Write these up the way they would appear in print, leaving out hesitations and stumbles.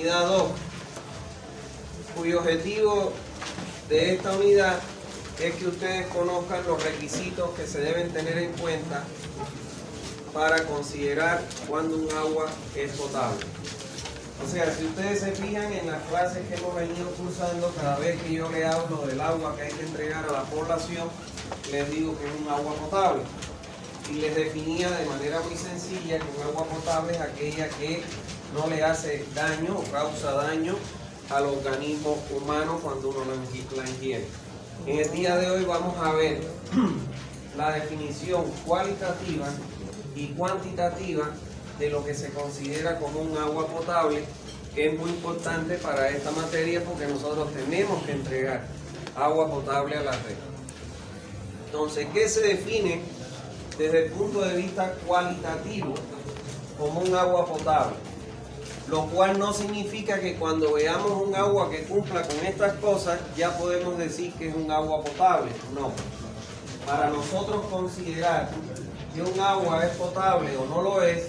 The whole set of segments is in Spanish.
unidad 2, cuyo objetivo de esta unidad es que ustedes conozcan los requisitos que se deben tener en cuenta para considerar cuando un agua es potable. O sea, si ustedes se fijan en las clases que hemos venido cursando, cada vez que yo le hablo del agua que hay que entregar a la población, les digo que es un agua potable. Y les definía de manera muy sencilla que un agua potable es aquella que no le hace daño o causa daño al organismo humano cuando uno la ingiere. En el día de hoy vamos a ver la definición cualitativa y cuantitativa de lo que se considera como un agua potable, que es muy importante para esta materia porque nosotros tenemos que entregar agua potable a la red. Entonces, ¿qué se define desde el punto de vista cualitativo como un agua potable? Lo cual no significa que cuando veamos un agua que cumpla con estas cosas ya podemos decir que es un agua potable. No. Para nosotros considerar que un agua es potable o no lo es,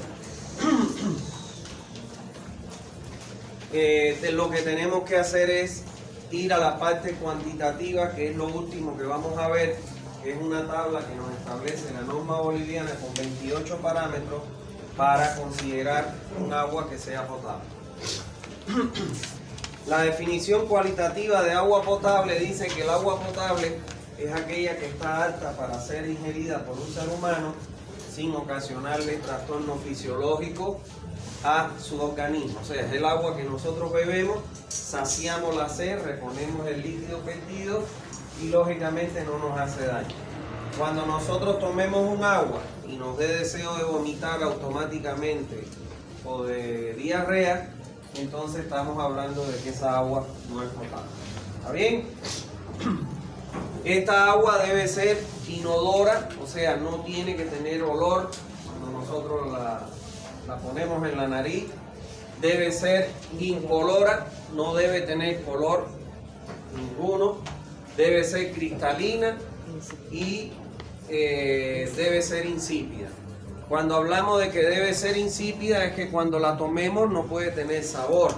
lo que tenemos que hacer es ir a la parte cuantitativa, que es lo último que vamos a ver, que es una tabla que nos establece la norma boliviana con 28 parámetros para considerar un agua que sea potable. La definición cualitativa de agua potable dice que el agua potable es aquella que está apta para ser ingerida por un ser humano sin ocasionarle trastorno fisiológico a su organismo. O sea, es el agua que nosotros bebemos, saciamos la sed, reponemos el líquido perdido y lógicamente no nos hace daño. Cuando nosotros tomemos un agua y nos dé deseo de vomitar automáticamente o de diarrea, entonces estamos hablando de que esa agua no es potable. ¿Está bien? Esta agua debe ser inodora, o sea, no tiene que tener olor cuando nosotros la ponemos en la nariz. Debe ser incolora, no debe tener color ninguno. Debe ser cristalina y debe ser insípida. Cuando hablamos de que debe ser insípida es que cuando la tomemos no puede tener sabor.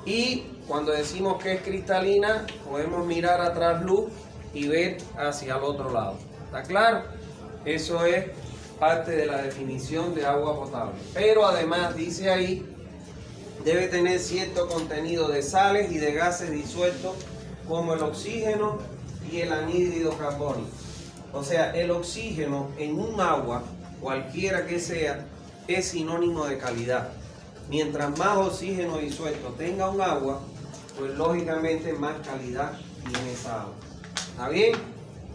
Y cuando decimos que es cristalina, podemos mirar a trasluz y ver hacia el otro lado. ¿Está claro? Eso es parte de la definición de agua potable. Pero además dice ahí, debe tener cierto contenido de sales y de gases disueltos como el oxígeno y el anhídrido carbónico. O sea, el oxígeno en un agua, cualquiera que sea, es sinónimo de calidad. Mientras más oxígeno disuelto tenga un agua, pues lógicamente más calidad tiene esa agua. ¿Está bien?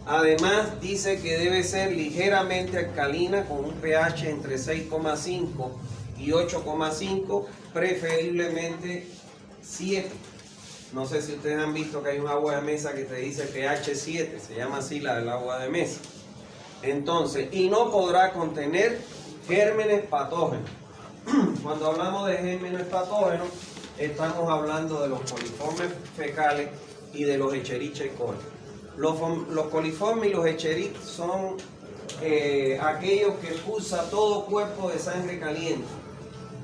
Además dice que debe ser ligeramente alcalina con un pH entre 6,5 y 8,5, preferiblemente 7. No sé si ustedes han visto que hay un agua de mesa que te dice pH 7, se llama así la del agua de mesa. Entonces, y no podrá contener gérmenes patógenos. Cuando hablamos de gérmenes patógenos, estamos hablando de los coliformes fecales y de los Escherichia coli. Los coliformes y los Escherichia son aquellos que expulsa todo cuerpo de sangre caliente,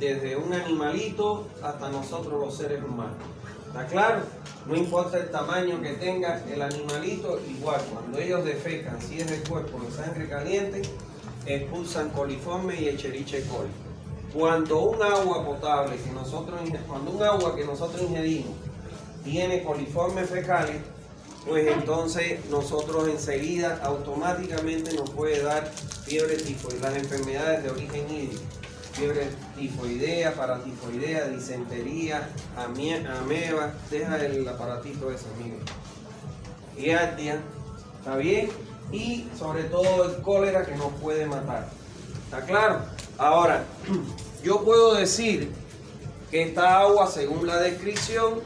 desde un animalito hasta nosotros los seres humanos. ¿Está claro? No importa el tamaño que tenga el animalito, igual cuando ellos defecan, si es de cuerpo de sangre caliente, expulsan coliformes y Escherichia coli. Cuando un agua potable cuando un agua que nosotros ingerimos tiene coliformes fecales, pues entonces nosotros enseguida automáticamente nos puede dar fiebre tifoidea, las enfermedades de origen hídrico, fiebre tifoidea, paratifoidea, disentería, ameba, deja el aparatito ese, amigo, giardia, ¿está bien? Y sobre todo el cólera, que nos puede matar. ¿Está claro? Ahora, yo puedo decir que esta agua, según la descripción,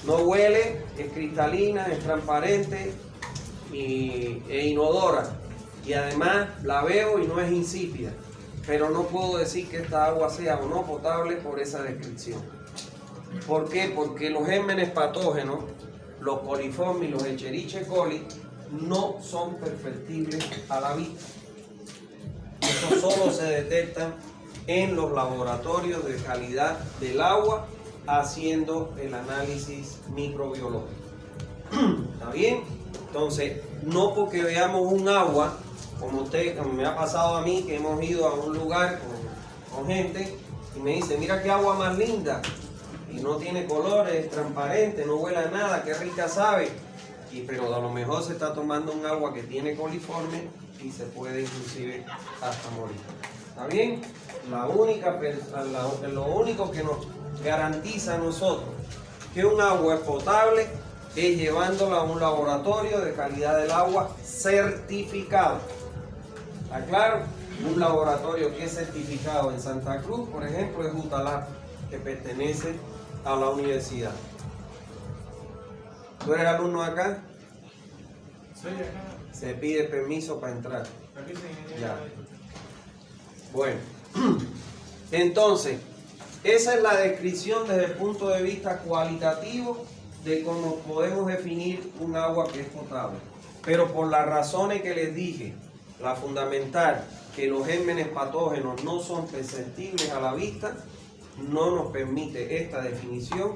no huele, es cristalina, es transparente e inodora. Y además la veo y no es insípida. Pero no puedo decir que esta agua sea o no potable por esa descripción. ¿Por qué? Porque los gérmenes patógenos, los coliformes y los Escherichia coli, no son perceptibles a la vista. Eso solo se detectan en los laboratorios de calidad del agua haciendo el análisis microbiológico. ¿Está bien? Entonces, no porque veamos un agua, como me ha pasado a mí, que hemos ido a un lugar con gente y me dice, mira qué agua más linda, y no tiene colores, es transparente, no huele a nada, qué rica sabe, pero a lo mejor se está tomando un agua que tiene coliforme y se puede inclusive hasta morir. ¿Está bien? Lo único que nos garantiza a nosotros que un agua es potable es llevándola a un laboratorio de calidad del agua certificado. ¿Está claro? Un laboratorio que es certificado en Santa Cruz, por ejemplo, es UTALAR, que pertenece a la universidad. ¿Tú eres alumno acá? Sí, acá. Se pide permiso para entrar. Aquí sí, Ya. Bueno, entonces, esa es la descripción desde el punto de vista cualitativo de cómo podemos definir un agua que es potable. Pero por las razones que les dije, la fundamental, que los gérmenes patógenos no son perceptibles a la vista, no nos permite esta definición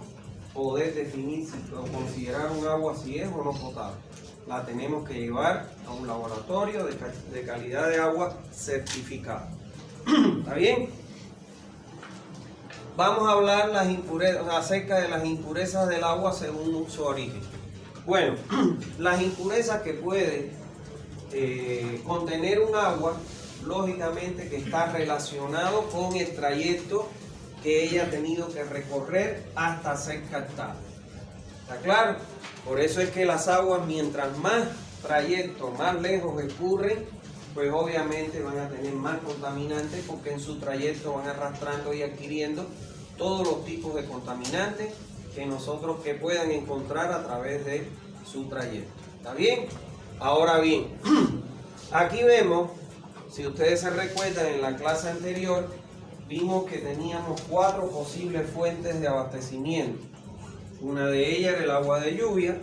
poder definir o considerar un agua si es o no potable. La tenemos que llevar a un laboratorio de calidad de agua certificado. ¿Está bien? Vamos a hablar acerca de las impurezas del agua según su origen. Bueno, las impurezas que puede contener un agua, lógicamente que está relacionado con el trayecto que ella ha tenido que recorrer hasta ser captada. ¿Está claro? Por eso es que las aguas, mientras más trayecto, más lejos escurren, pues obviamente van a tener más contaminantes, porque en su trayecto van arrastrando y adquiriendo todos los tipos de contaminantes que puedan encontrar a través de su trayecto. ¿Está bien? Ahora bien, aquí vemos, si ustedes se recuerdan, en la clase anterior vimos que teníamos 4 posibles fuentes de abastecimiento. Una de ellas era el agua de lluvia,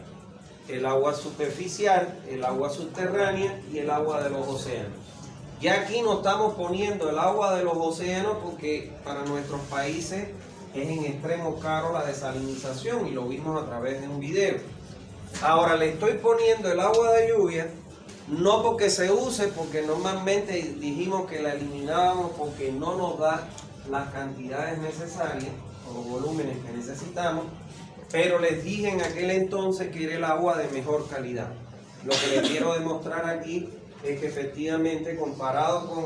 el agua superficial, el agua subterránea y el agua de los océanos. Ya aquí no estamos poniendo el agua de los océanos porque para nuestros países es en extremo caro la desalinización y lo vimos a través de un video. Ahora le estoy poniendo el agua de lluvia, no porque se use, porque normalmente dijimos que la eliminábamos porque no nos da las cantidades necesarias o los volúmenes que necesitamos, pero les dije en aquel entonces que era el agua de mejor calidad. Lo que les quiero demostrar aquí es que efectivamente, comparado con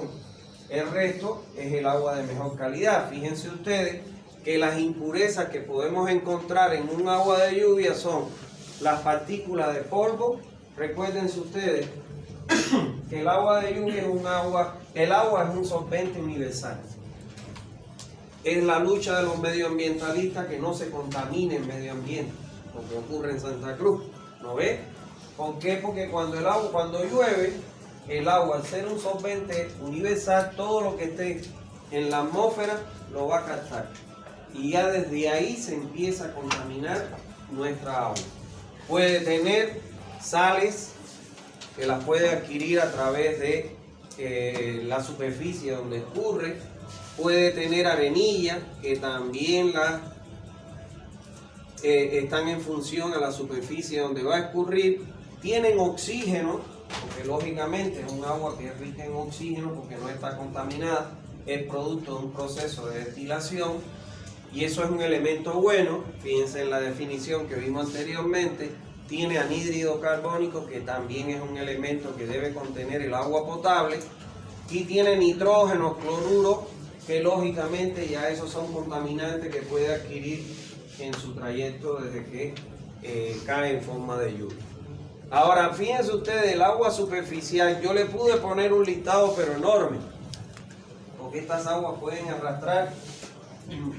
el resto, es el agua de mejor calidad. Fíjense ustedes que las impurezas que podemos encontrar en un agua de lluvia son las partículas de polvo. Recuérdense ustedes que el agua de lluvia el agua es un solvente universal. Es la lucha de los medioambientalistas que no se contamine el medio ambiente, lo que ocurre en Santa Cruz. ¿No ve? ¿Por qué? Porque cuando llueve, el agua, al ser un solvente universal, todo lo que esté en la atmósfera lo va a captar. Y ya desde ahí se empieza a contaminar nuestra agua. Puede tener sales que las puede adquirir a través de la superficie donde escurre. Puede tener arenilla que también están en función a la superficie donde va a escurrir. Tienen oxígeno, porque lógicamente es un agua que es rica en oxígeno porque no está contaminada, es producto de un proceso de destilación y eso es un elemento bueno. Fíjense en la definición que vimos anteriormente, tiene anhídrido carbónico, que también es un elemento que debe contener el agua potable, y tiene nitrógeno, cloruro, que lógicamente ya esos son contaminantes que puede adquirir en su trayecto desde que cae en forma de lluvia. Ahora, fíjense ustedes, el agua superficial, yo le pude poner un listado pero enorme, porque estas aguas pueden arrastrar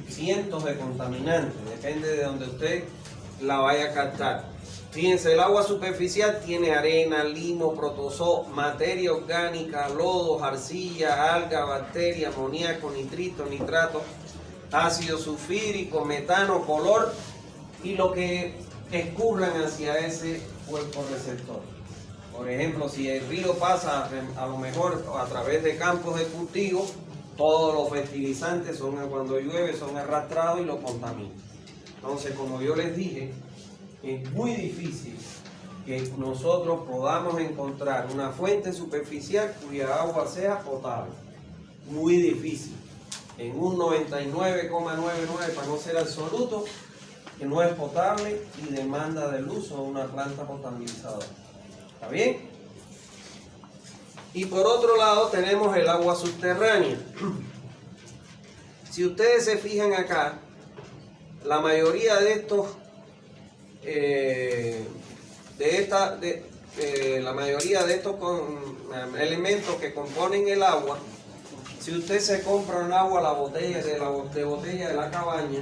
cientos de contaminantes, depende de donde usted la vaya a captar. Fíjense, el agua superficial tiene arena, limo, protozoo, materia orgánica, lodos, arcilla, alga, bacteria, amoníaco, nitrito, nitrato, ácido sulfúrico, metano, color y lo que escurran hacia ese cuerpo receptor. Por ejemplo, si el río pasa a lo mejor a través de campos de cultivo, todos los fertilizantes cuando llueve son arrastrados y lo contaminan. Entonces, como yo les dije, es muy difícil que nosotros podamos encontrar una fuente superficial cuya agua sea potable. Muy difícil. En un 99,99 para no ser absoluto, que no es potable y demanda del uso de una planta potabilizadora. ¿Está bien? Y por otro lado tenemos el agua subterránea. Si ustedes se fijan acá, la mayoría de estos elementos que componen el agua, si usted se compra un agua, la botella de la cabaña,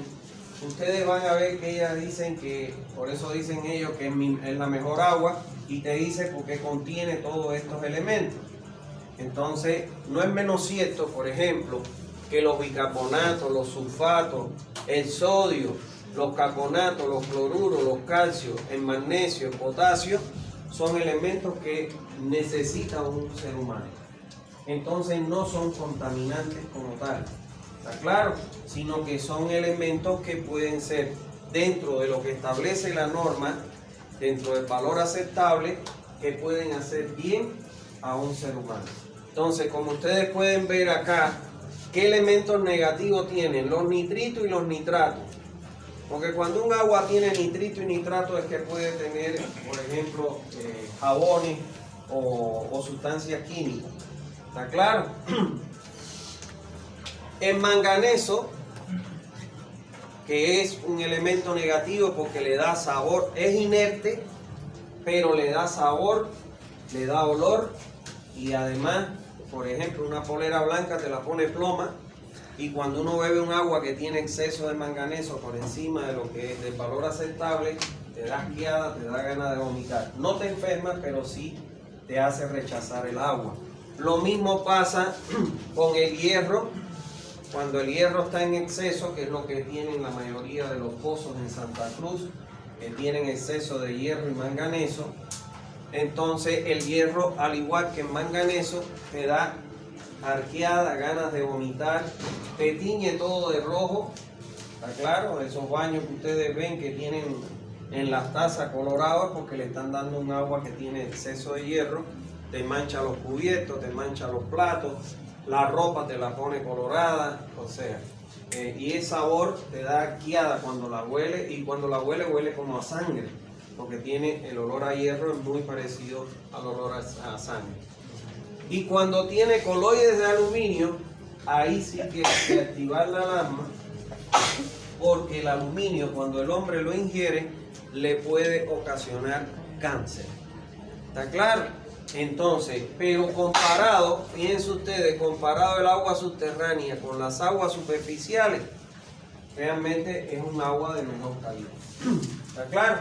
ustedes van a ver que ellas dicen que, por eso dicen ellos que es la mejor agua, y te dice porque contiene todos estos elementos. Entonces, no es menos cierto, por ejemplo, que los bicarbonatos, los sulfatos, el sodio, los carbonatos, los cloruros, los calcios, el magnesio, el potasio, son elementos que necesita un ser humano. Entonces no son contaminantes como tal, ¿está claro? Sino que son elementos que pueden ser dentro de lo que establece la norma, dentro del valor aceptable, que pueden hacer bien a un ser humano. Entonces, como ustedes pueden ver acá, ¿qué elementos negativos tienen? Los nitritos y los nitratos. Porque cuando un agua tiene nitrito y nitrato es que puede tener, por ejemplo, jabones o sustancias químicas. ¿Está claro? El manganeso, que es un elemento negativo porque le da sabor, es inerte, pero le da sabor, le da olor y además, por ejemplo, una polera blanca te la pone ploma. Y cuando uno bebe un agua que tiene exceso de manganeso por encima de lo que es del valor aceptable, te da asqueada, te da ganas de vomitar. No te enfermas, pero sí te hace rechazar el agua. Lo mismo pasa con el hierro. Cuando el hierro está en exceso, que es lo que tienen la mayoría de los pozos en Santa Cruz, que tienen exceso de hierro y manganeso, entonces el hierro, al igual que el manganeso, te da arqueada, ganas de vomitar, te tiñe todo de rojo. ¿Está claro? Esos baños que ustedes ven que tienen en las tazas coloradas porque le están dando un agua que tiene exceso de hierro, te mancha los cubiertos, te mancha los platos, la ropa te la pone colorada, o sea, y el sabor te da arqueada cuando la huele, y cuando la huele como a sangre, porque tiene el olor a hierro, es muy parecido al olor a sangre. Y cuando tiene coloides de aluminio, ahí sí que hay que activar la alarma, porque el aluminio, cuando el hombre lo ingiere, le puede ocasionar cáncer. ¿Está claro? Entonces, pero comparado, fíjense ustedes, comparado el agua subterránea con las aguas superficiales, realmente es un agua de mejor calidad. ¿Está claro?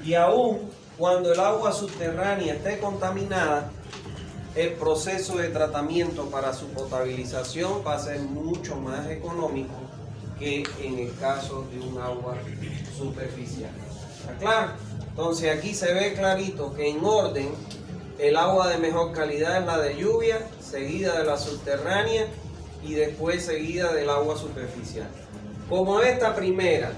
Y aún cuando el agua subterránea esté contaminada, el proceso de tratamiento para su potabilización va a ser mucho más económico que en el caso de un agua superficial. ¿Está claro? Entonces aquí se ve clarito que en orden el agua de mejor calidad es la de lluvia, seguida de la subterránea y después seguida del agua superficial. Como esta primera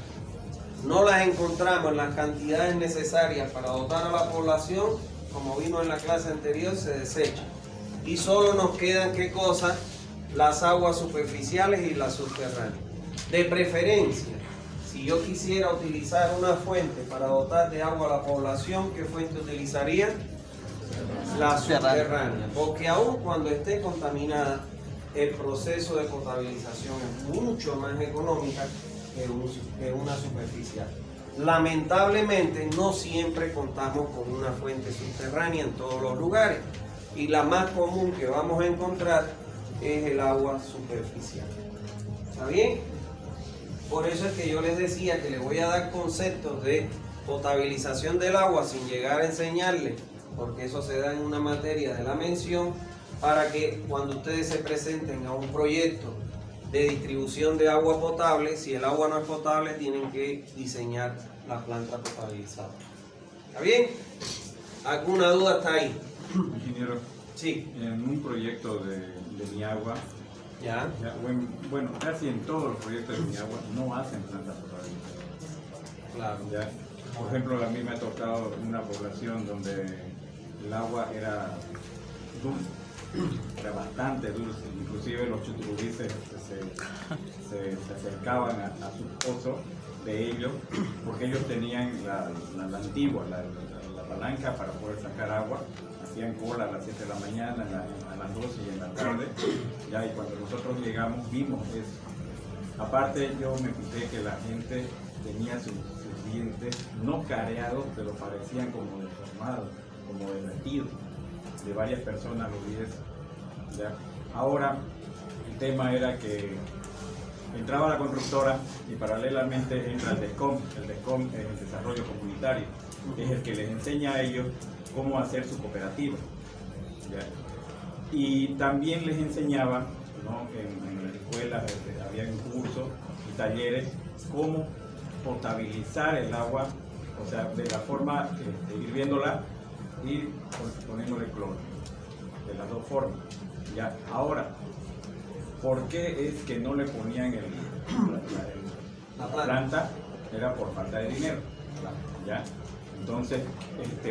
no las encontramos en las cantidades necesarias para dotar a la población, como vimos en la clase anterior, se desecha. Y solo nos quedan, ¿qué cosa? Las aguas superficiales y las subterráneas. De preferencia, si yo quisiera utilizar una fuente para dotar de agua a la población, ¿qué fuente utilizaría? La subterránea. Porque aun cuando esté contaminada, el proceso de potabilización es mucho más económica que una superficial. Lamentablemente no siempre contamos con una fuente subterránea en todos los lugares, y la más común que vamos a encontrar es el agua superficial. ¿Está bien? Por eso es que yo les decía que les voy a dar conceptos de potabilización del agua sin llegar a enseñarles, porque eso se da en una materia de la mención, para que cuando ustedes se presenten a un proyecto de distribución de agua potable, si el agua no es potable, tienen que diseñar la planta potabilizada. ¿Está bien? ¿Alguna duda hasta ahí? Ingeniero, Sí. en un proyecto de mi agua, ¿Ya? bueno, casi en todos los proyectos de mi agua no hacen planta potabilizadora. Claro. ¿Ya? Por ejemplo, a mí me ha tocado una población donde el agua era dulce, era bastante dulce, inclusive los chuturubices se acercaban a su pozo de ellos, porque ellos tenían la antigua, la palanca para poder sacar agua, hacían cola a las 7 de la mañana, a las 12 y en la tarde, ya, y cuando nosotros llegamos vimos eso. Aparte yo me fijé que la gente tenía sus dientes no careados, pero parecían como deformados, como derretidos. De varias personas lo vi eso, ¿ya? Ahora el tema era que entraba la constructora y paralelamente entra el DESCOM. El DESCOM es el desarrollo comunitario, es el que les enseña a ellos cómo hacer su cooperativa, ¿ya? Y también les enseñaba, ¿no? En las escuelas había cursos y talleres cómo potabilizar el agua, o sea, de la forma hirviéndola y poniéndole cloro, de las dos formas, ¿ya? Ahora, ¿por qué es que no le ponían la planta? Era por falta de dinero, ¿ya? Entonces,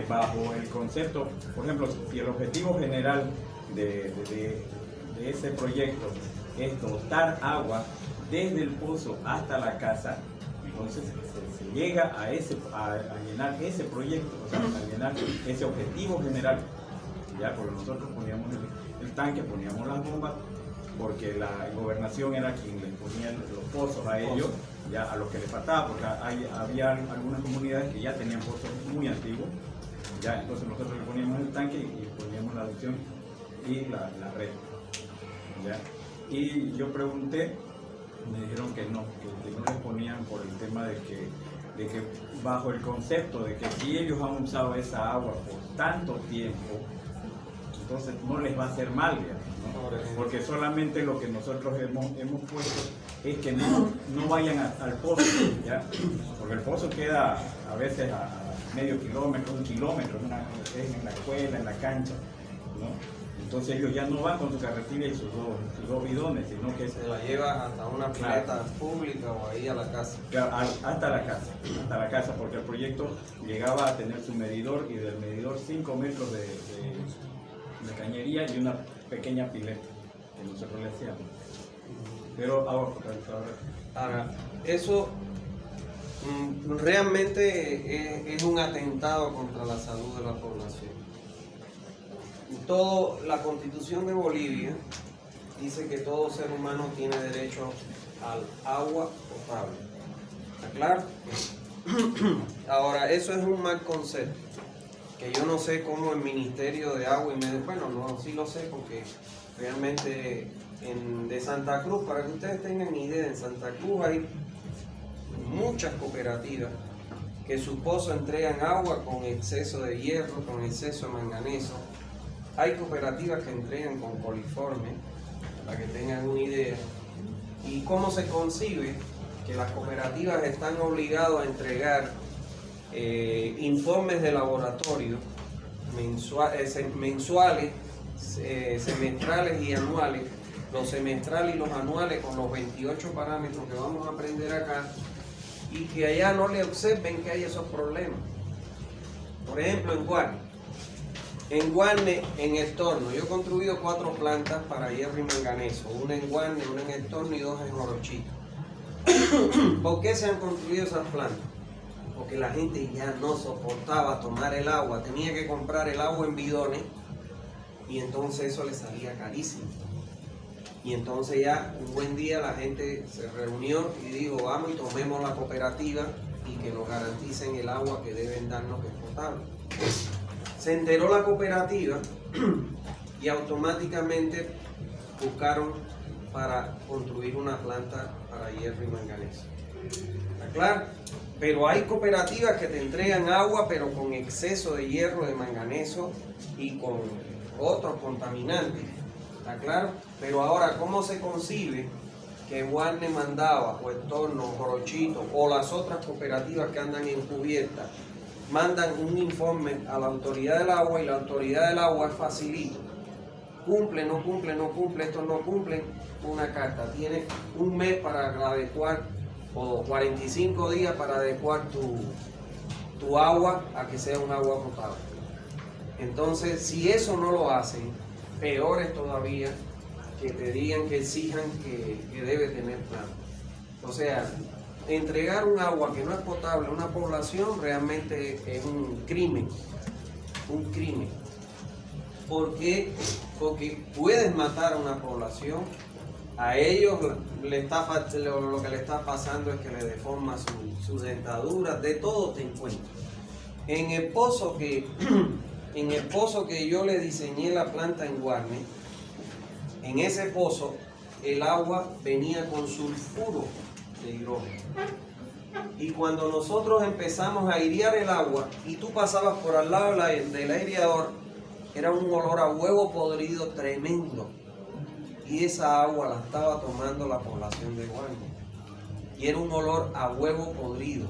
bajo el concepto, por ejemplo, si el objetivo general de ese proyecto es dotar agua desde el pozo hasta la casa, entonces se llega a llenar ese proyecto, o sea, a llenar ese objetivo general, ya, porque nosotros poníamos el tanque, poníamos las bombas, porque la gobernación era quien les ponía los pozos a ellos, ya, a los que les faltaba, porque había algunas comunidades que ya tenían pozos muy antiguos, ya, entonces nosotros le poníamos el tanque y poníamos la adopción y la red, ya. Y yo pregunté, me dijeron que no les ponían por el tema de que bajo el concepto de que si ellos han usado esa agua por tanto tiempo, entonces no les va a hacer mal, ¿no? Porque solamente lo que nosotros hemos puesto es que no vayan al pozo, ¿ya? Porque el pozo queda a veces a medio kilómetro, 1 kilómetro, en la escuela, en la cancha, ¿no? Entonces ellos ya no van con su carretilla y sus dos bidones, sino que se la llevan hasta una pileta pública o ahí a la casa. Claro, hasta la casa, porque el proyecto llegaba a tener su medidor y del medidor 5 metros de cañería y una pequeña pileta que nosotros le hacíamos. Pero ahora eso realmente es un atentado contra la salud de la población. La Constitución de Bolivia dice que todo ser humano tiene derecho al agua potable. ¿Está claro? Ahora, eso es un mal concepto, que yo no sé cómo el Ministerio de Agua y Medio, bueno, no, sí lo sé porque realmente de Santa Cruz, para que ustedes tengan idea, en Santa Cruz hay muchas cooperativas que sus pozos entregan agua con exceso de hierro, con exceso de manganeso. Hay cooperativas que entregan con coliforme, para que tengan una idea. ¿Y cómo se concibe? Que las cooperativas están obligadas a entregar informes de laboratorio mensuales, semestrales y anuales. Los semestrales y los anuales con los 28 parámetros que vamos a aprender acá, y que allá no le observen que hay esos problemas. Por ejemplo, en Guarne, en el torno, yo he construido 4 plantas para hierro y manganeso, una en Guarne, una en el torno y 2 en Orochito. ¿Por qué se han construido esas plantas? Porque la gente ya no soportaba tomar el agua, tenía que comprar el agua en bidones y entonces eso le salía carísimo. Y entonces ya un buen día la gente se reunió y dijo, vamos y tomemos la cooperativa y que nos garanticen el agua que deben darnos, que es potable. Se enteró la cooperativa y automáticamente buscaron para construir una planta para hierro y manganeso. ¿Está claro? Pero hay cooperativas que te entregan agua pero con exceso de hierro, de manganeso y con otros contaminantes. ¿Está claro? Pero ahora, ¿cómo se concibe que Guarne mandaba, o el Torno, o Orochito, o las otras cooperativas que andan encubiertas, mandan un informe a la autoridad del agua y la autoridad del agua es facilito? Cumple, no cumple, no cumple, estos no cumplen, una carta. Tiene un mes para adecuar o 45 días para adecuar tu agua a que sea un agua potable. Entonces, si eso no lo hacen, peor es todavía que te digan, que exijan que debe tener planta. O sea, entregar un agua que no es potable a una población realmente es un crimen. Un crimen. ¿Por qué? Porque puedes matar a una población. A ellos lo que le está pasando es que le deforma sus dentaduras, de todo te encuentras. En el pozo que yo le diseñé la planta en Guarne, en ese pozo el agua venía con sulfuro de hidrógeno. Y cuando nosotros empezamos a airear el agua y tú pasabas por al lado del aireador, era un olor a huevo podrido tremendo. Y esa agua la estaba tomando la población de Guarne. Y era un olor a huevo podrido.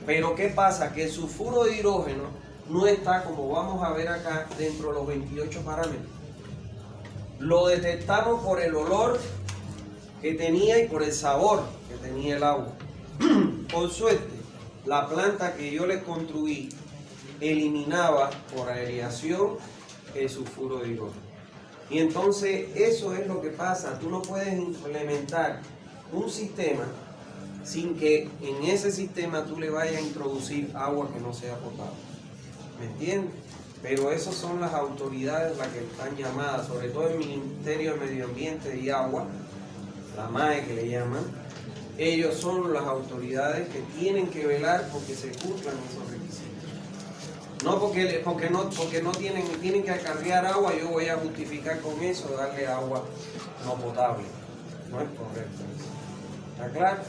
Pero ¿qué pasa? Que el sulfuro de hidrógeno no está, como vamos a ver acá, dentro de los 28 parámetros. Lo detectamos por el olor que tenía y por el sabor que tenía el agua. Por suerte, la planta que yo le construí eliminaba por aireación el sulfuro de hidrógeno. Y entonces eso es lo que pasa. Tú no puedes implementar un sistema sin que en ese sistema tú le vayas a introducir agua que no sea potable. ¿Me entiendes? Pero esas son las autoridades las que están llamadas, sobre todo el Ministerio de Medio Ambiente y Agua, la MAE que le llaman. Ellos son las autoridades que tienen que velar porque se cumplan esos requisitos. No porque no tienen que acarrear agua, yo voy a justificar con eso darle agua no potable. No es correcto eso. ¿Está claro?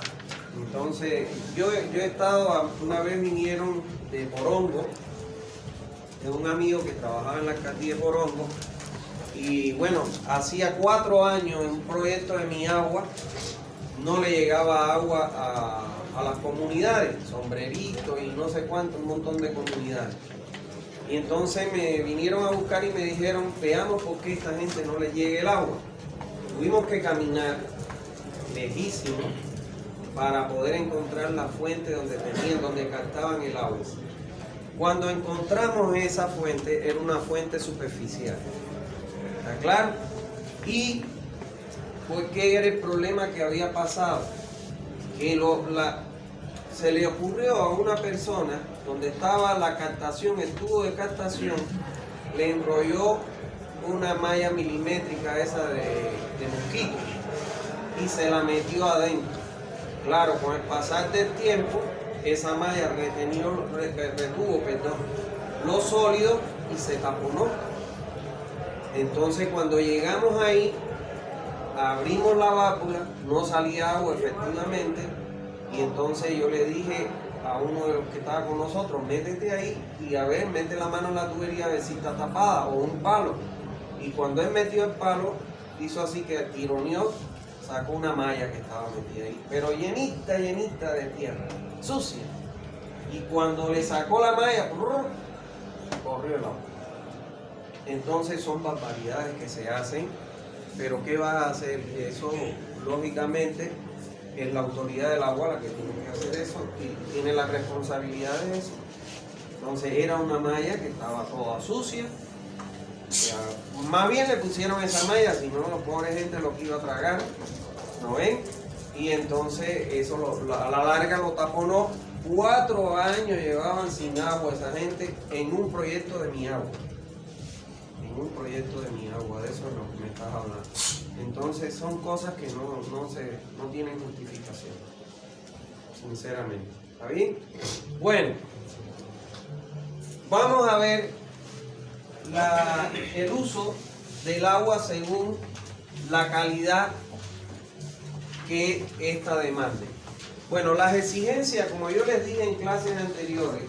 Entonces, yo he estado, una vez vinieron de Porongo, de un amigo que trabajaba en la alcaldía de Porongo, y bueno, hacía 4 años en un proyecto de Mi Agua, no le llegaba agua a las comunidades, Sombrerito y no sé cuánto, un montón de comunidades. Y entonces me vinieron a buscar y me dijeron, veamos por qué a esta gente no le llega el agua. Tuvimos que caminar lejísimo para poder encontrar la fuente donde captaban el agua. Cuando encontramos esa fuente, era una fuente superficial. ¿Está claro? Y ¿por qué era el problema que había pasado? Que se le ocurrió a una persona, donde estaba la captación, el tubo de captación, le enrolló una malla milimétrica esa de mosquito y se la metió adentro. Claro, con el pasar del tiempo, esa malla retuvo lo sólido y se taponó. Entonces cuando llegamos ahí, abrimos la válvula, no salía agua efectivamente, y entonces yo le dije a uno de los que estaba con nosotros, métete ahí y a ver, mete la mano en la tubería a ver si está tapada, o un palo. Y cuando él metió el palo, hizo así que tironeó, sacó una malla que estaba metida ahí, pero llenita de tierra, sucia. Y cuando le sacó la malla, corrió el agua. Entonces son barbaridades que se hacen, pero ¿qué va a hacer? Eso, lógicamente, es la autoridad del agua la que tiene que hacer eso y tiene la responsabilidad de eso. Entonces era una malla que estaba toda sucia. Más bien le pusieron esa malla, si no, los pobres gente lo que iba a tragar, ¿no ven? Y entonces eso a la larga lo taponó. 4 años llevaban sin agua esa gente en un proyecto de Mi Agua. En un proyecto de Mi Agua, de eso es lo que me estás hablando. Entonces son cosas que no tienen justificación, sinceramente. ¿Está bien? Bueno, vamos a ver el uso del agua según la calidad que ésta demande. Bueno, las exigencias, como yo les dije en clases anteriores,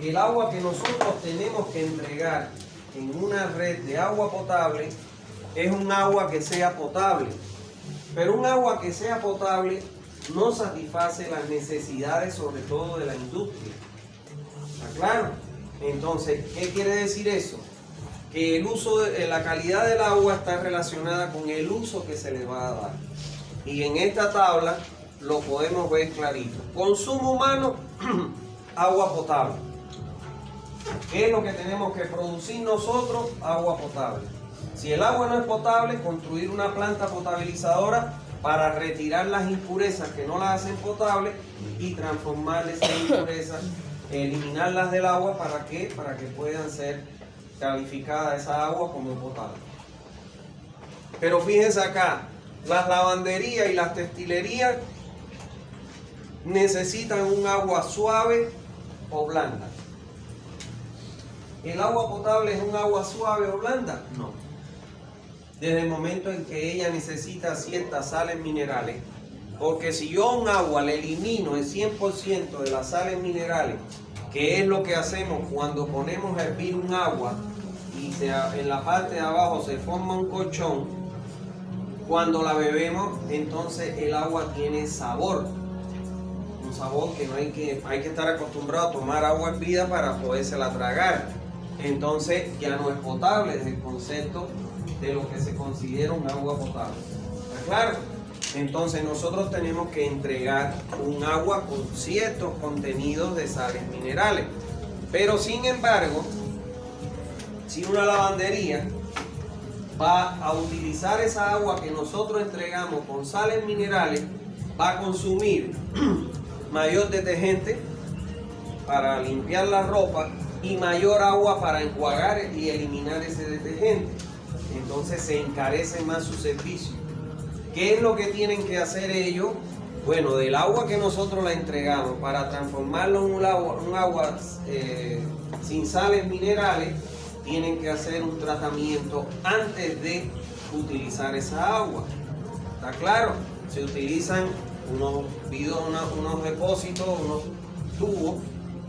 el agua que nosotros tenemos que entregar en una red de agua potable es un agua que sea potable, pero un agua que sea potable no satisface las necesidades, sobre todo de la industria. ¿Está claro? Entonces, ¿qué quiere decir eso? Que la calidad del agua está relacionada con el uso que se le va a dar. Y en esta tabla lo podemos ver clarito. Consumo humano, agua potable. ¿Qué es lo que tenemos que producir nosotros? Agua potable. Si el agua no es potable, construir una planta potabilizadora para retirar las impurezas que no las hacen potable y transformar esas impurezas, eliminarlas del agua. ¿Para qué? Para que puedan ser calificadas esa agua como potable. Pero fíjense acá, las lavanderías y las textilerías necesitan un agua suave o blanda. ¿El agua potable es un agua suave o blanda? No. Desde el momento en que ella necesita ciertas sales minerales, porque si yo a un agua le elimino el 100% de las sales minerales, que es lo que hacemos cuando ponemos a hervir un agua y en la parte de abajo se forma un colchón, cuando la bebemos, entonces el agua tiene sabor. Un sabor que hay que estar acostumbrado a tomar agua hervida para podérsela tragar. Entonces ya no es potable desde el concepto de lo que se considera un agua potable. ¿Está claro? Entonces nosotros tenemos que entregar un agua con ciertos contenidos de sales minerales. Pero sin embargo, si una lavandería va a utilizar esa agua que nosotros entregamos con sales minerales, va a consumir mayor detergente para limpiar la ropa y mayor agua para enjuagar y eliminar ese detergente. Entonces se encarece más su servicio. ¿Qué es lo que tienen que hacer ellos? Bueno, del agua que nosotros la entregamos para transformarlo en un agua sin sales minerales, tienen que hacer un tratamiento antes de utilizar esa agua. ¿Está claro? Se utilizan unos depósitos, unos tubos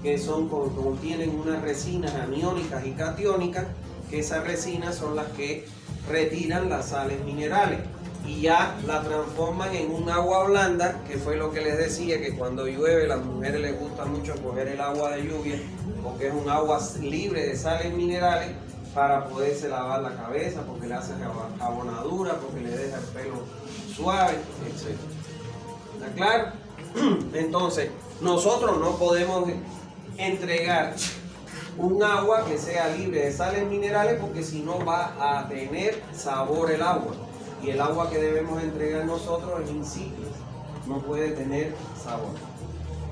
que contienen unas resinas aniónicas y catiónicas, que esas resinas son las que retiran las sales minerales y ya la transforman en un agua blanda, que fue lo que les decía, que cuando llueve a las mujeres les gusta mucho coger el agua de lluvia porque es un agua libre de sales minerales para poderse lavar la cabeza, porque le hace jabonadura, porque le deja el pelo suave, etc. ¿Está claro? Entonces, nosotros no podemos entregar un agua que sea libre de sales minerales, porque si no va a tener sabor el agua. Y el agua que debemos entregar nosotros es insípida, no puede tener sabor.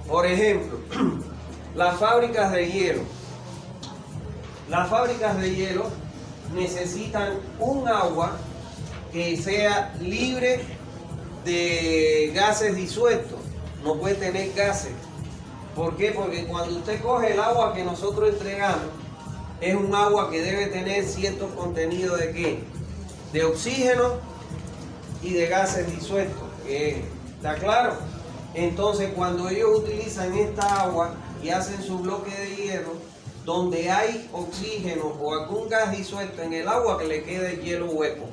Por ejemplo, las fábricas de hielo. Las fábricas de hielo necesitan un agua que sea libre de gases disueltos, no puede tener gases. ¿Por qué? Porque cuando usted coge el agua que nosotros entregamos, es un agua que debe tener cierto contenido de ¿qué? De oxígeno y de gases disueltos. ¿Está claro? Entonces, cuando ellos utilizan esta agua y hacen su bloque de hielo, donde hay oxígeno o algún gas disuelto en el agua, que le quede el hielo hueco.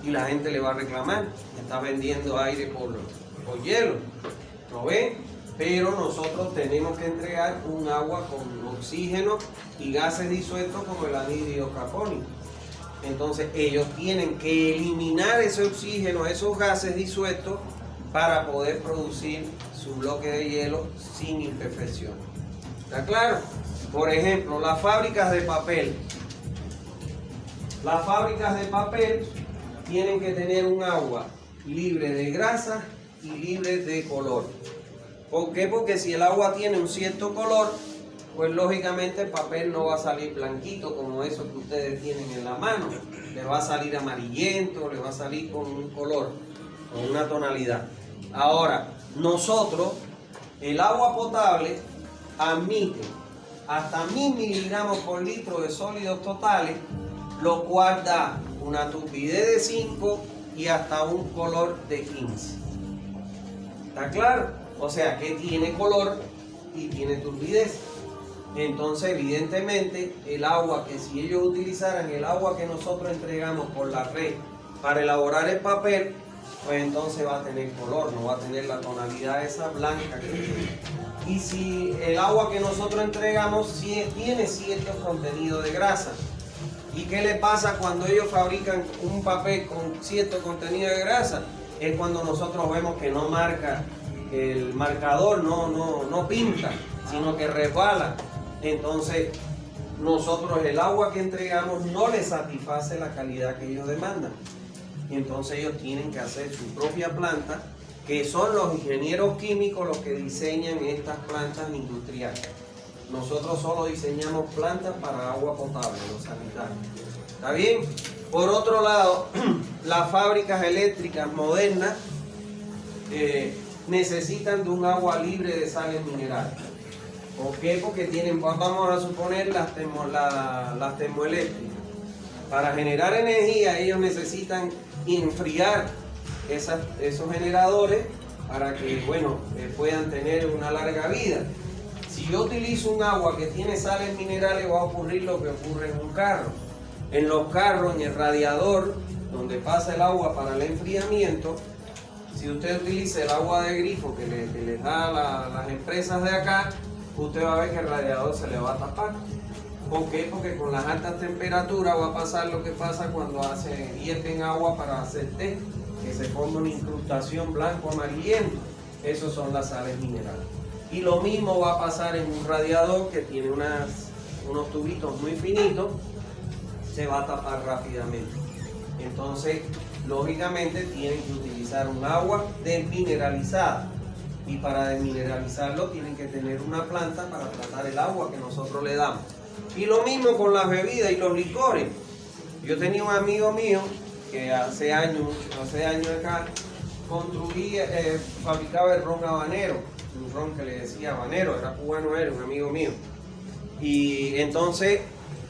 Y la gente le va a reclamar, está vendiendo aire por hielo. ¿Lo ven? Pero nosotros tenemos que entregar un agua con oxígeno y gases disueltos como el anhídrido carbónico. Entonces ellos tienen que eliminar ese oxígeno, esos gases disueltos, para poder producir su bloque de hielo sin imperfecciones. ¿Está claro? Por ejemplo, las fábricas de papel. Las fábricas de papel tienen que tener un agua libre de grasa y libre de color. ¿Por qué? Porque si el agua tiene un cierto color, pues lógicamente el papel no va a salir blanquito como eso que ustedes tienen en la mano. Le va a salir amarillento, le va a salir con un color, con una tonalidad. Ahora, nosotros, el agua potable admite hasta 1000 miligramos por litro de sólidos totales, lo cual da una turbidez de 5 y hasta un color de 15. ¿Está claro? O sea que tiene color y tiene turbidez. Entonces, evidentemente, el agua que si ellos utilizaran el agua que nosotros entregamos por la red para elaborar el papel, pues entonces va a tener color, no va a tener la tonalidad esa blanca que tiene. Y si el agua que nosotros entregamos tiene cierto contenido de grasa, ¿y qué le pasa cuando ellos fabrican un papel con cierto contenido de grasa? es cuando nosotros vemos que no marca, el marcador no pinta, sino que resbala. Entonces nosotros el agua que entregamos no les satisface la calidad que ellos demandan. Entonces ellos tienen que hacer su propia planta, que son los ingenieros químicos los que diseñan estas plantas industriales. Nosotros solo diseñamos plantas para agua potable, los sanitarios. ¿Está bien? Por otro lado, las fábricas eléctricas modernas necesitan de un agua libre de sales minerales. ¿Por qué? Porque tienen, vamos a suponer, las termoeléctricas. Para generar energía ellos necesitan enfriar esos generadores para que, bueno, puedan tener una larga vida. Si yo utilizo un agua que tiene sales minerales, va a ocurrir lo que ocurre en un carro. En los carros, en el radiador, donde pasa el agua para el enfriamiento, si usted utiliza el agua de grifo que les da las empresas de acá, usted va a ver que el radiador se le va a tapar. ¿Por qué? Porque con las altas temperaturas va a pasar lo que pasa cuando hierven agua para hacer té, que se forma una incrustación blanco-amarillento. Esos son las sales minerales. Y lo mismo va a pasar en un radiador que tiene unos tubitos muy finitos, se va a tapar rápidamente. Entonces, lógicamente, tienen que utilizar un agua desmineralizada. Y para desmineralizarlo tienen que tener una planta para tratar el agua que nosotros le damos. Y lo mismo con las bebidas y los licores. Yo tenía un amigo mío que hace años acá, fabricaba el ron habanero, un ron que le decía habanero, era cubano él, un amigo mío. Y entonces,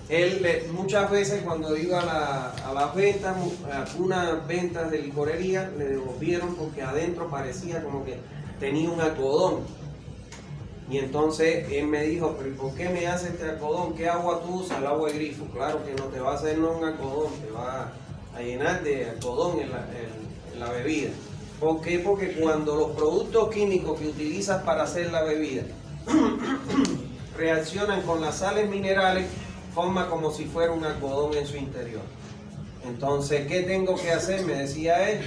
él muchas veces cuando iba a las ventas, algunas ventas de licorería, le devolvieron porque adentro parecía como que tenía un algodón. Y entonces él me dijo, pero ¿por qué me hace este algodón? ¿Qué agua tú usas? El agua de grifo. Claro que no te va a hacer un algodón, te va a llenar de algodón en la bebida. ¿Por qué? Porque cuando los productos químicos que utilizas para hacer la bebida reaccionan con las sales minerales, forma como si fuera un algodón en su interior. Entonces, ¿qué tengo que hacer? Me decía él,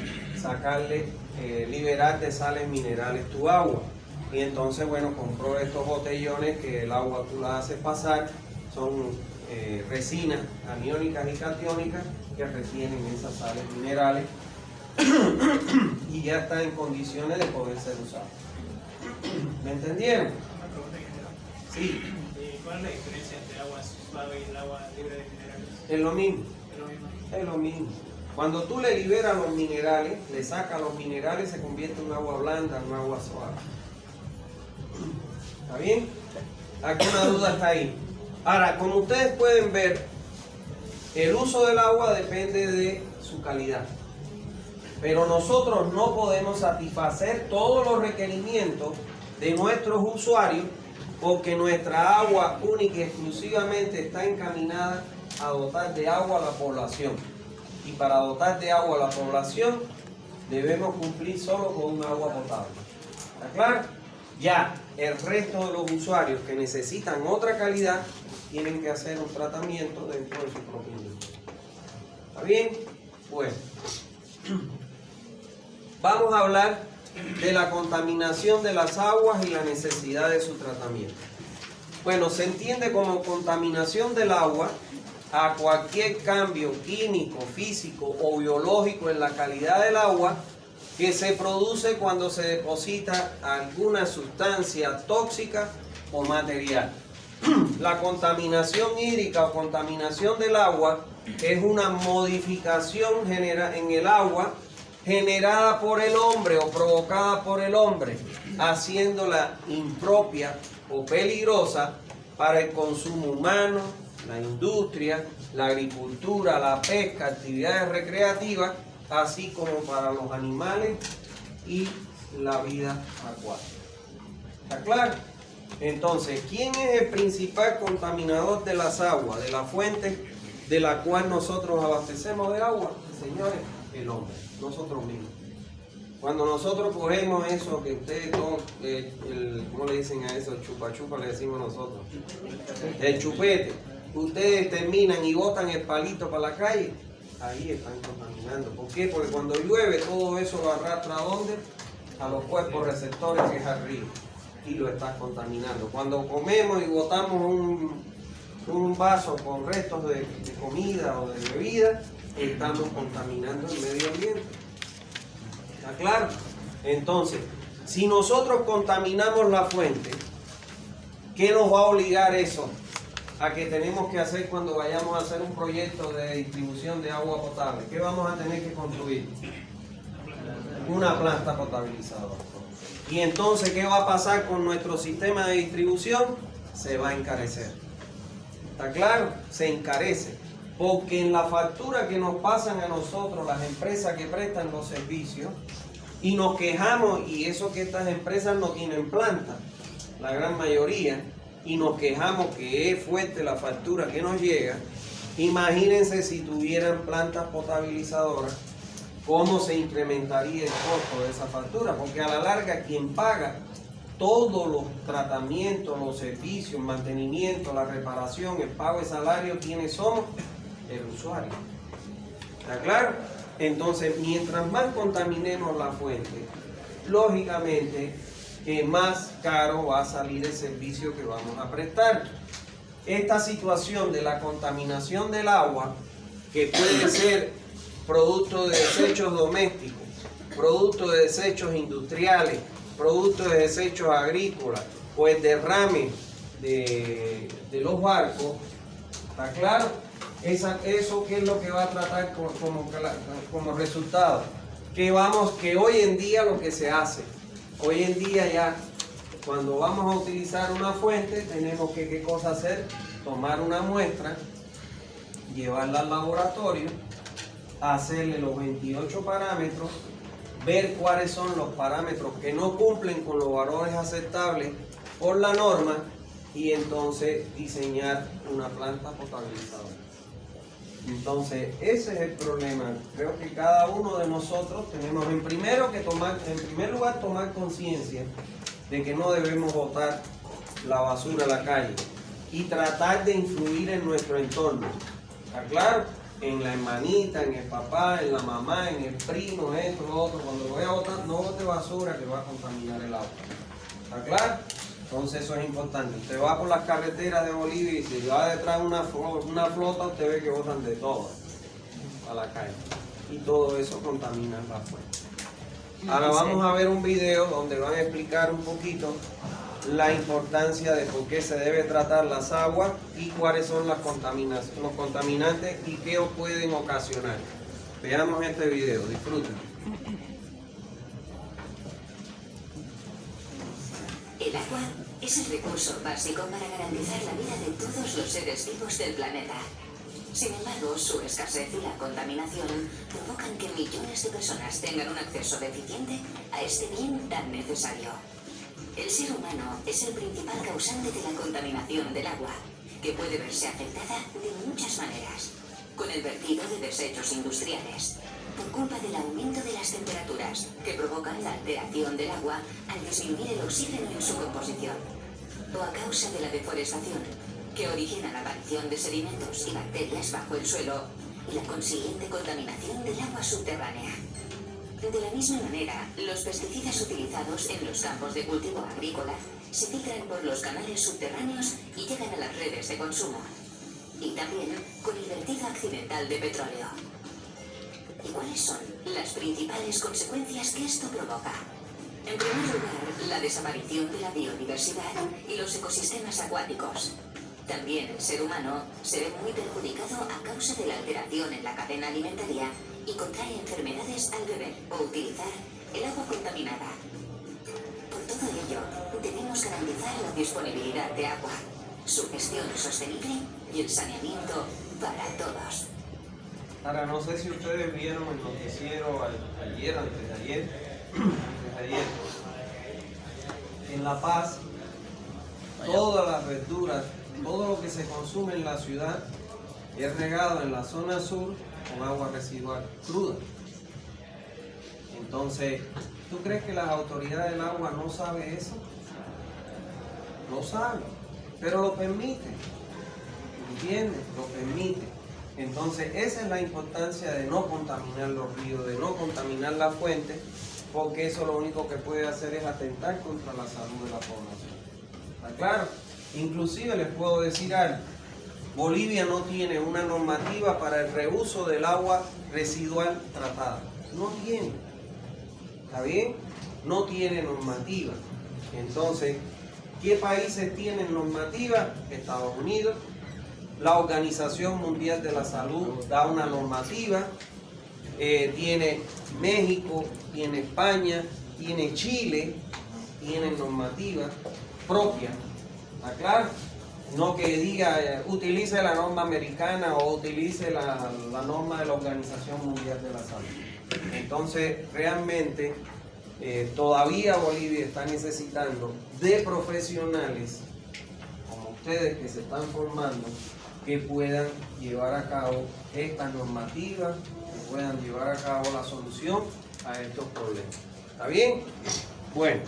liberar de sales minerales tu agua. Y entonces, bueno, compró estos botellones que el agua tú la haces pasar, son resinas aniónicas y catiónicas que retienen esas sales minerales y ya está en condiciones de poder ser usado. ¿Me entendieron? Una pregunta general. Sí. ¿Cuál es la diferencia entre el agua suave y el agua libre de minerales? Es lo mismo. Es lo mismo. Es lo mismo. Cuando tú le liberas los minerales, le sacas los minerales, se convierte en un agua blanda, en un agua suave. ¿Está bien? ¿Alguna duda está ahí? Ahora, como ustedes pueden ver, el uso del agua depende de su calidad. Pero nosotros no podemos satisfacer todos los requerimientos de nuestros usuarios porque nuestra agua única y exclusivamente está encaminada a dotar de agua a la población. Y para dotar de agua a la población debemos cumplir solo con un agua potable. ¿Está claro? Ya el resto de los usuarios que necesitan otra calidad tienen que hacer un tratamiento dentro de su propio industria. ¿Está bien? Bueno, vamos a hablar de la contaminación de las aguas y la necesidad de su tratamiento. Bueno, se entiende como contaminación del agua a cualquier cambio químico, físico o biológico en la calidad del agua que se produce cuando se deposita alguna sustancia tóxica o material. La contaminación hídrica o contaminación del agua es una modificación en el agua generada por el hombre o provocada por el hombre, haciéndola impropia o peligrosa para el consumo humano, la industria, la agricultura, la pesca, actividades recreativas, así como para los animales y la vida acuática. ¿Está claro? Entonces, ¿quién es el principal contaminador de las aguas, de la fuente de la cual nosotros abastecemos de agua? Señores, el hombre, nosotros mismos. Cuando nosotros cogemos eso que ustedes todos, ¿cómo le dicen a eso? Chupa chupa le decimos nosotros. El chupete. Ustedes terminan y botan el palito para la calle. ahí están contaminando. ¿Por qué? Porque cuando llueve todo eso lo arrastra ¿a dónde? A los cuerpos receptores que es arriba y lo estás contaminando. Cuando comemos y botamos un vaso con restos de comida o de bebida, estamos contaminando el medio ambiente. ¿Está claro? Entonces, si nosotros contaminamos la fuente, ¿qué nos va a obligar eso? A que tenemos que hacer cuando vayamos a hacer un proyecto de distribución de agua potable. ¿Qué vamos a tener que construir? Una planta potabilizadora. Y entonces, ¿qué va a pasar con nuestro sistema de distribución? Se va a encarecer. ¿Está claro? Se encarece. Porque en la factura que nos pasan a nosotros, las empresas que prestan los servicios, y nos quejamos, y eso que estas empresas no tienen planta, la gran mayoría, y nos quejamos que es fuerte la factura que nos llega. Imagínense si tuvieran plantas potabilizadoras, cómo se incrementaría el costo de esa factura, porque a la larga quien paga todos los tratamientos, los servicios, mantenimiento, la reparación, el pago de salario, ¿quiénes somos? El usuario. ¿Está claro? Entonces, mientras más contaminemos la fuente, lógicamente más caro va a salir el servicio que vamos a prestar. Esta situación de la contaminación del agua, que puede ser producto de desechos domésticos, producto de desechos industriales, producto de desechos agrícolas, o el derrame de los barcos, ¿está claro? Eso ¿qué es lo que va a tratar como resultado? Que hoy en día lo que se hace, hoy en día ya cuando vamos a utilizar una fuente tenemos que ¿qué cosa hacer? Tomar una muestra, llevarla al laboratorio, hacerle los 28 parámetros, ver cuáles son los parámetros que no cumplen con los valores aceptables por la norma y entonces diseñar una planta potabilizadora. Entonces, ese es el problema. Creo que cada uno de nosotros tenemos en primer lugar tomar conciencia de que no debemos botar la basura a la calle y tratar de influir en nuestro entorno. ¿Está claro? En la hermanita, en el papá, en la mamá, en el primo, esto, lo otro. Cuando lo voy a botar, no bote basura que va a contaminar el agua. ¿Está claro? Entonces eso es importante. Usted va por las carreteras de Bolivia y si va detrás una flota, usted ve que botan de todo a la calle. Y todo eso contamina la fuente. Ahora vamos a ver un video donde van a explicar un poquito la importancia de por qué se debe tratar las aguas y cuáles son los contaminantes y qué pueden ocasionar. Veamos este video, disfruten. El agua es el recurso básico para garantizar la vida de todos los seres vivos del planeta. Sin embargo, su escasez y la contaminación provocan que millones de personas tengan un acceso deficiente a este bien tan necesario. El ser humano es el principal causante de la contaminación del agua, que puede verse afectada de muchas maneras, con el vertido de desechos industriales, por culpa del aumento de las temperaturas que provocan la alteración del agua al disminuir el oxígeno en su composición, o a causa de la deforestación, que origina la aparición de sedimentos y bacterias bajo el suelo y la consiguiente contaminación del agua subterránea. De la misma manera, los pesticidas utilizados en los campos de cultivo agrícola se filtran por los canales subterráneos y llegan a las redes de consumo, y también con el vertido accidental de petróleo. ¿Y cuáles son las principales consecuencias que esto provoca? En primer lugar, la desaparición de la biodiversidad y los ecosistemas acuáticos. También el ser humano se ve muy perjudicado a causa de la alteración en la cadena alimentaria y contrae enfermedades al beber o utilizar el agua contaminada. Por todo ello, debemos garantizar la disponibilidad de agua, su gestión sostenible y el saneamiento para todos. Ahora, no sé si ustedes vieron el noticiero ayer, antes de ayer, en La Paz, todas las verduras, todo lo que se consume en la ciudad es regado en la zona sur con agua residual cruda. Entonces, ¿tú crees que las autoridades del agua no saben eso? No saben, pero lo permiten, ¿entiendes? Lo permiten. Entonces, esa es la importancia de no contaminar los ríos, de no contaminar las fuentes, porque eso lo único que puede hacer es atentar contra la salud de la población. ¿Está claro? Inclusive les puedo decir algo. Bolivia no tiene una normativa para el reuso del agua residual tratada. No tiene. ¿Está bien? No tiene normativa. Entonces, ¿qué países tienen normativa? Estados Unidos. La Organización Mundial de la Salud da una normativa. Tiene México, tiene España, tiene Chile, tienen normativa propia. ¿Está claro? No que diga, utilice la norma americana o utilice la norma de la Organización Mundial de la Salud. Entonces, realmente, todavía Bolivia está necesitando de profesionales como ustedes que se están formando, que puedan llevar a cabo estas normativas, que puedan llevar a cabo la solución a estos problemas. ¿Está bien? Bueno.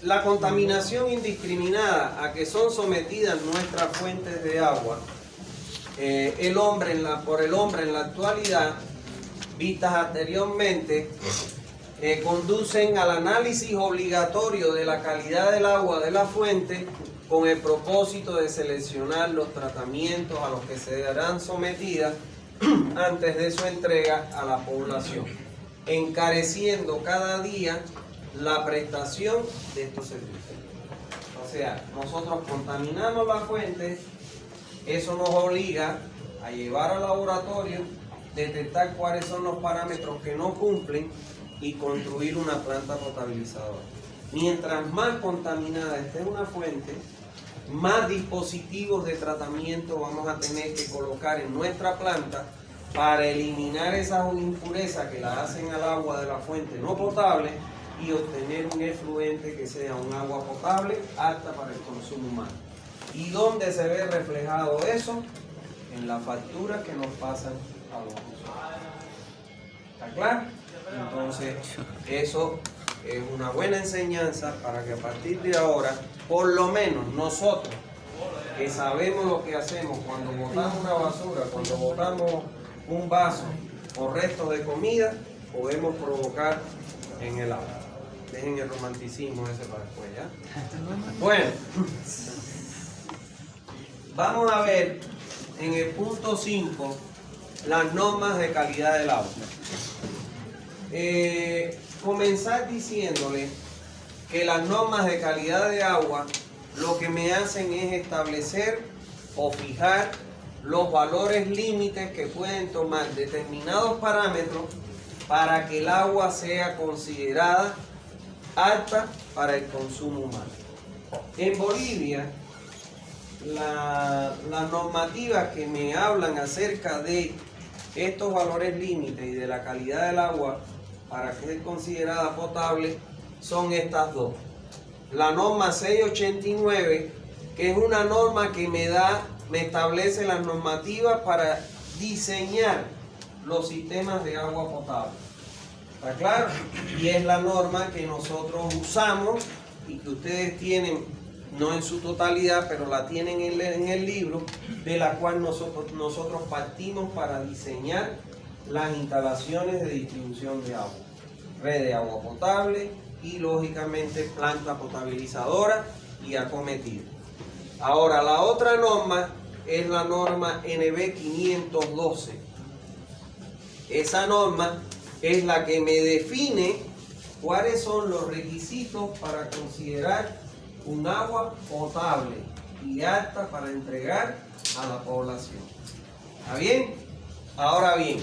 La contaminación indiscriminada a que son sometidas nuestras fuentes de agua, por el hombre en la actualidad, vistas anteriormente, conducen al análisis obligatorio de la calidad del agua de la fuente con el propósito de seleccionar los tratamientos a los que se darán sometidas antes de su entrega a la población, encareciendo cada día la prestación de estos servicios. O sea, nosotros contaminamos la fuente, eso nos obliga a llevar al laboratorio, detectar cuáles son los parámetros que no cumplen y construir una planta potabilizadora. Mientras más contaminada esté una fuente, más dispositivos de tratamiento vamos a tener que colocar en nuestra planta para eliminar esas impurezas que la hacen al agua de la fuente no potable y obtener un efluente que sea un agua potable apta para el consumo humano. ¿Y dónde se ve reflejado eso? En la factura que nos pasan a los usuarios. ¿Está claro? Entonces, eso es una buena enseñanza para que a partir de ahora, por lo menos nosotros, que sabemos lo que hacemos cuando botamos una basura, cuando botamos un vaso o restos de comida, podemos provocar en el agua. Dejen el romanticismo ese para después, ¿ya? Bueno, vamos a ver en el punto 5 las normas de calidad del agua. Comenzar diciéndole que las normas de calidad de agua lo que me hacen es establecer o fijar los valores límites que pueden tomar determinados parámetros para que el agua sea considerada apta para el consumo humano. En Bolivia, las normativas que me hablan acerca de estos valores límites y de la calidad del agua para que sea considerada potable son estas dos. La norma 689, que es una norma que me establece las normativas para diseñar los sistemas de agua potable. ¿Está claro? Y es la norma que nosotros usamos y que ustedes tienen, no en su totalidad, pero la tienen en el libro, de la cual nosotros partimos para diseñar las instalaciones de distribución de agua, red de agua potable y lógicamente planta potabilizadora y acometida. Ahora, la otra norma es la norma NB 512. Esa norma es la que me define cuáles son los requisitos para considerar un agua potable y apta para entregar a la población. ¿Está bien? Ahora bien,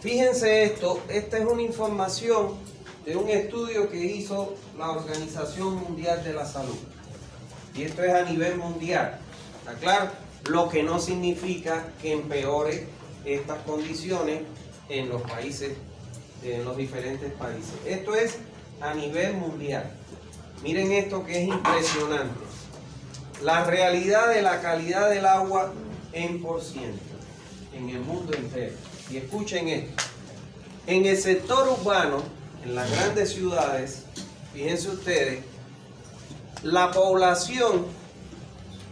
fíjense esto, esta es una información de un estudio que hizo la Organización Mundial de la Salud. Y esto es a nivel mundial, ¿está claro? Lo que no significa que empeore estas condiciones en los países, en los diferentes países. Esto es a nivel mundial. Miren esto que es impresionante. La realidad de la calidad del agua en % en el mundo entero. Y escuchen esto. En el sector urbano, en las grandes ciudades, fíjense ustedes, la población,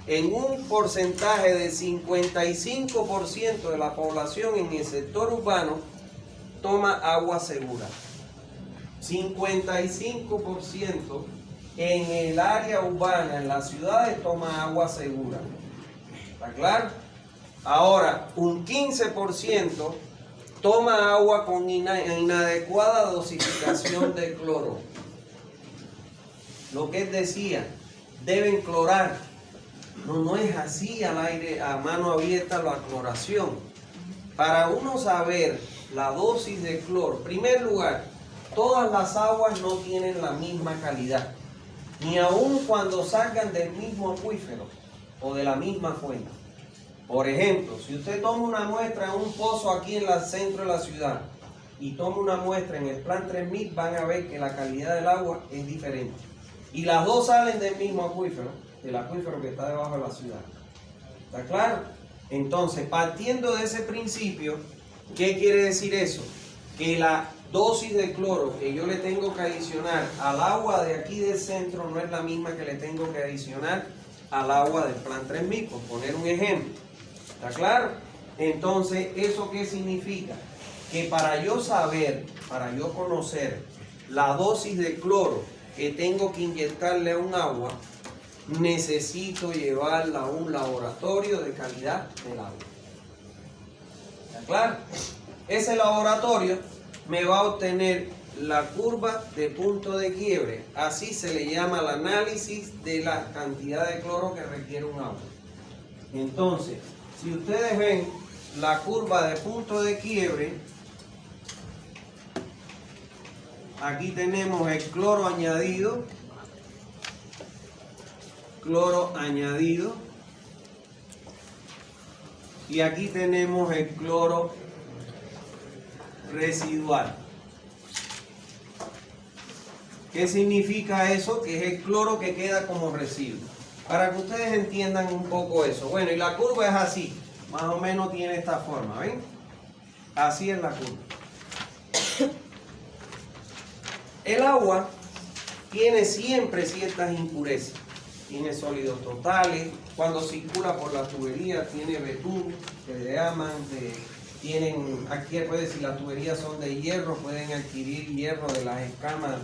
en un porcentaje de 55% de la población en el sector urbano, toma agua segura. 55% en el área urbana, en las ciudades, toma agua segura. ¿Está claro? Ahora, un 15% toma agua con inadecuada dosificación de cloro. Lo que él decía, deben clorar. No es así al aire, a mano abierta la cloración. Para uno saber la dosis de cloro, en primer lugar, todas las aguas no tienen la misma calidad, ni aun cuando salgan del mismo acuífero o de la misma fuente. Por ejemplo, si usted toma una muestra en un pozo aquí en el centro de la ciudad y toma una muestra en el Plan 3000, van a ver que la calidad del agua es diferente. Y las dos salen del mismo acuífero, del acuífero que está debajo de la ciudad. ¿Está claro? Entonces, partiendo de ese principio, ¿qué quiere decir eso? Que la dosis de cloro que yo le tengo que adicionar al agua de aquí del centro no es la misma que le tengo que adicionar al agua del Plan 3000, por poner un ejemplo. ¿Está claro? Entonces, ¿eso qué significa? Que para yo saber, para yo conocer la dosis de cloro que tengo que inyectarle a un agua, necesito llevarla a un laboratorio de calidad del agua. ¿Está claro? Ese laboratorio me va a obtener la curva de punto de quiebre. Así se le llama el análisis de la cantidad de cloro que requiere un agua. Entonces, si ustedes ven la curva de punto de quiebre, aquí tenemos el cloro añadido, y aquí tenemos el cloro residual. ¿Qué significa eso? Que es el cloro que queda como residuo. Para que ustedes entiendan un poco eso. Bueno, y la curva es así. Más o menos tiene esta forma, ¿ven? Así es la curva. El agua tiene siempre ciertas impurezas. Tiene sólidos totales. Cuando circula por la tubería tiene betún, que le llaman. Aquí puede, si las tuberías son de hierro, pueden adquirir hierro de las escamas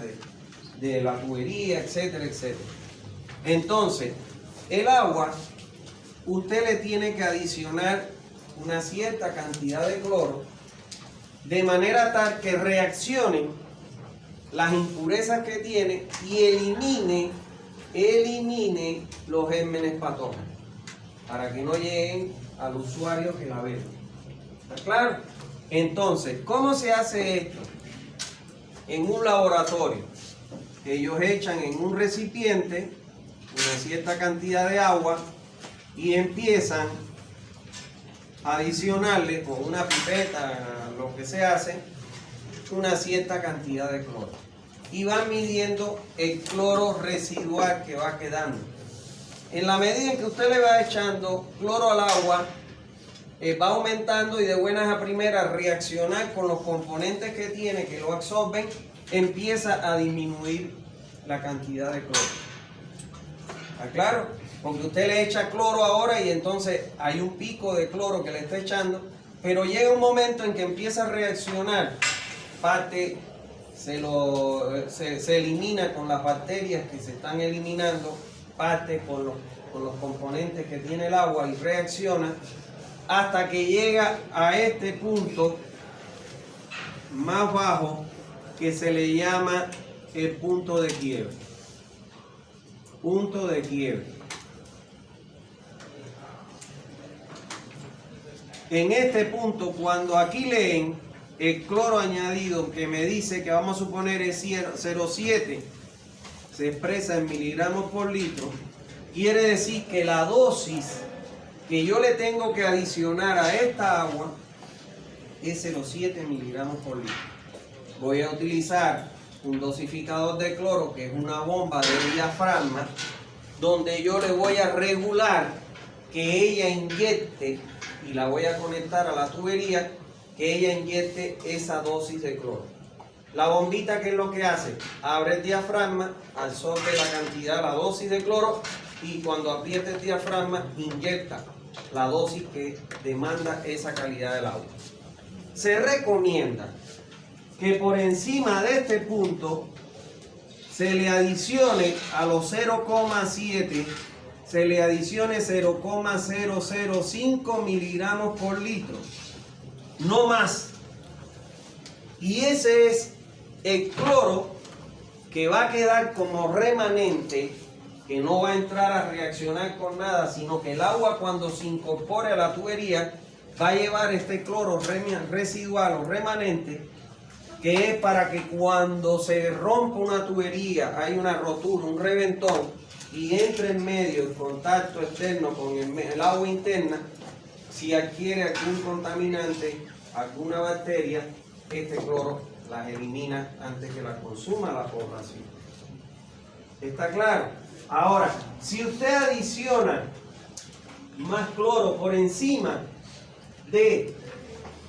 de la tubería, etcétera, etcétera. Entonces, el agua, usted le tiene que adicionar una cierta cantidad de cloro, de manera tal que reaccionen las impurezas que tiene y elimine los gérmenes patógenos, para que no lleguen al usuario que la bebe. ¿Está claro? Entonces, ¿cómo se hace esto? En un laboratorio, ellos echan en un recipiente una cierta cantidad de agua y empiezan a adicionarle con una pipeta, lo que se hace, una cierta cantidad de cloro. Y van midiendo el cloro residual que va quedando. En la medida en que usted le va echando cloro al agua, va aumentando y de buenas a primeras reaccionar con los componentes que tiene, que lo absorben, empieza a disminuir la cantidad de cloro. ¿Está claro? Porque usted le echa cloro ahora y entonces hay un pico de cloro que le está echando, pero llega un momento en que empieza a reaccionar, parte se elimina con las bacterias que se están eliminando, parte con los componentes que tiene el agua y reacciona hasta que llega a este punto más bajo que se le llama el punto de quiebre. Punto de quiebre. En este punto, cuando aquí leen el cloro añadido que me dice que vamos a suponer es 0,7, se expresa en miligramos por litro, quiere decir que la dosis que yo le tengo que adicionar a esta agua es 0,7 miligramos por litro. Voy a utilizar un dosificador de cloro, que es una bomba de diafragma, donde yo le voy a regular que ella inyecte, y la voy a conectar a la tubería, que ella inyecte esa dosis de cloro. La bombita, ¿qué es lo que hace? Abre el diafragma, absorbe la cantidad, la dosis de cloro, y cuando aprieta el diafragma, inyecta la dosis que demanda esa calidad del agua. Se recomienda que por encima de este punto se le adicione a los 0,7, se le adicione 0,005 miligramos por litro, no más. Y ese es el cloro que va a quedar como remanente, que no va a entrar a reaccionar con nada, sino que el agua, cuando se incorpore a la tubería, va a llevar este cloro residual o remanente, que es para que cuando se rompa una tubería, hay una rotura, un reventón, y entre en medio el contacto externo con el agua interna, si adquiere algún contaminante, alguna bacteria, este cloro las elimina antes que la consuma la población. ¿Está claro? Ahora, si usted adiciona más cloro por encima de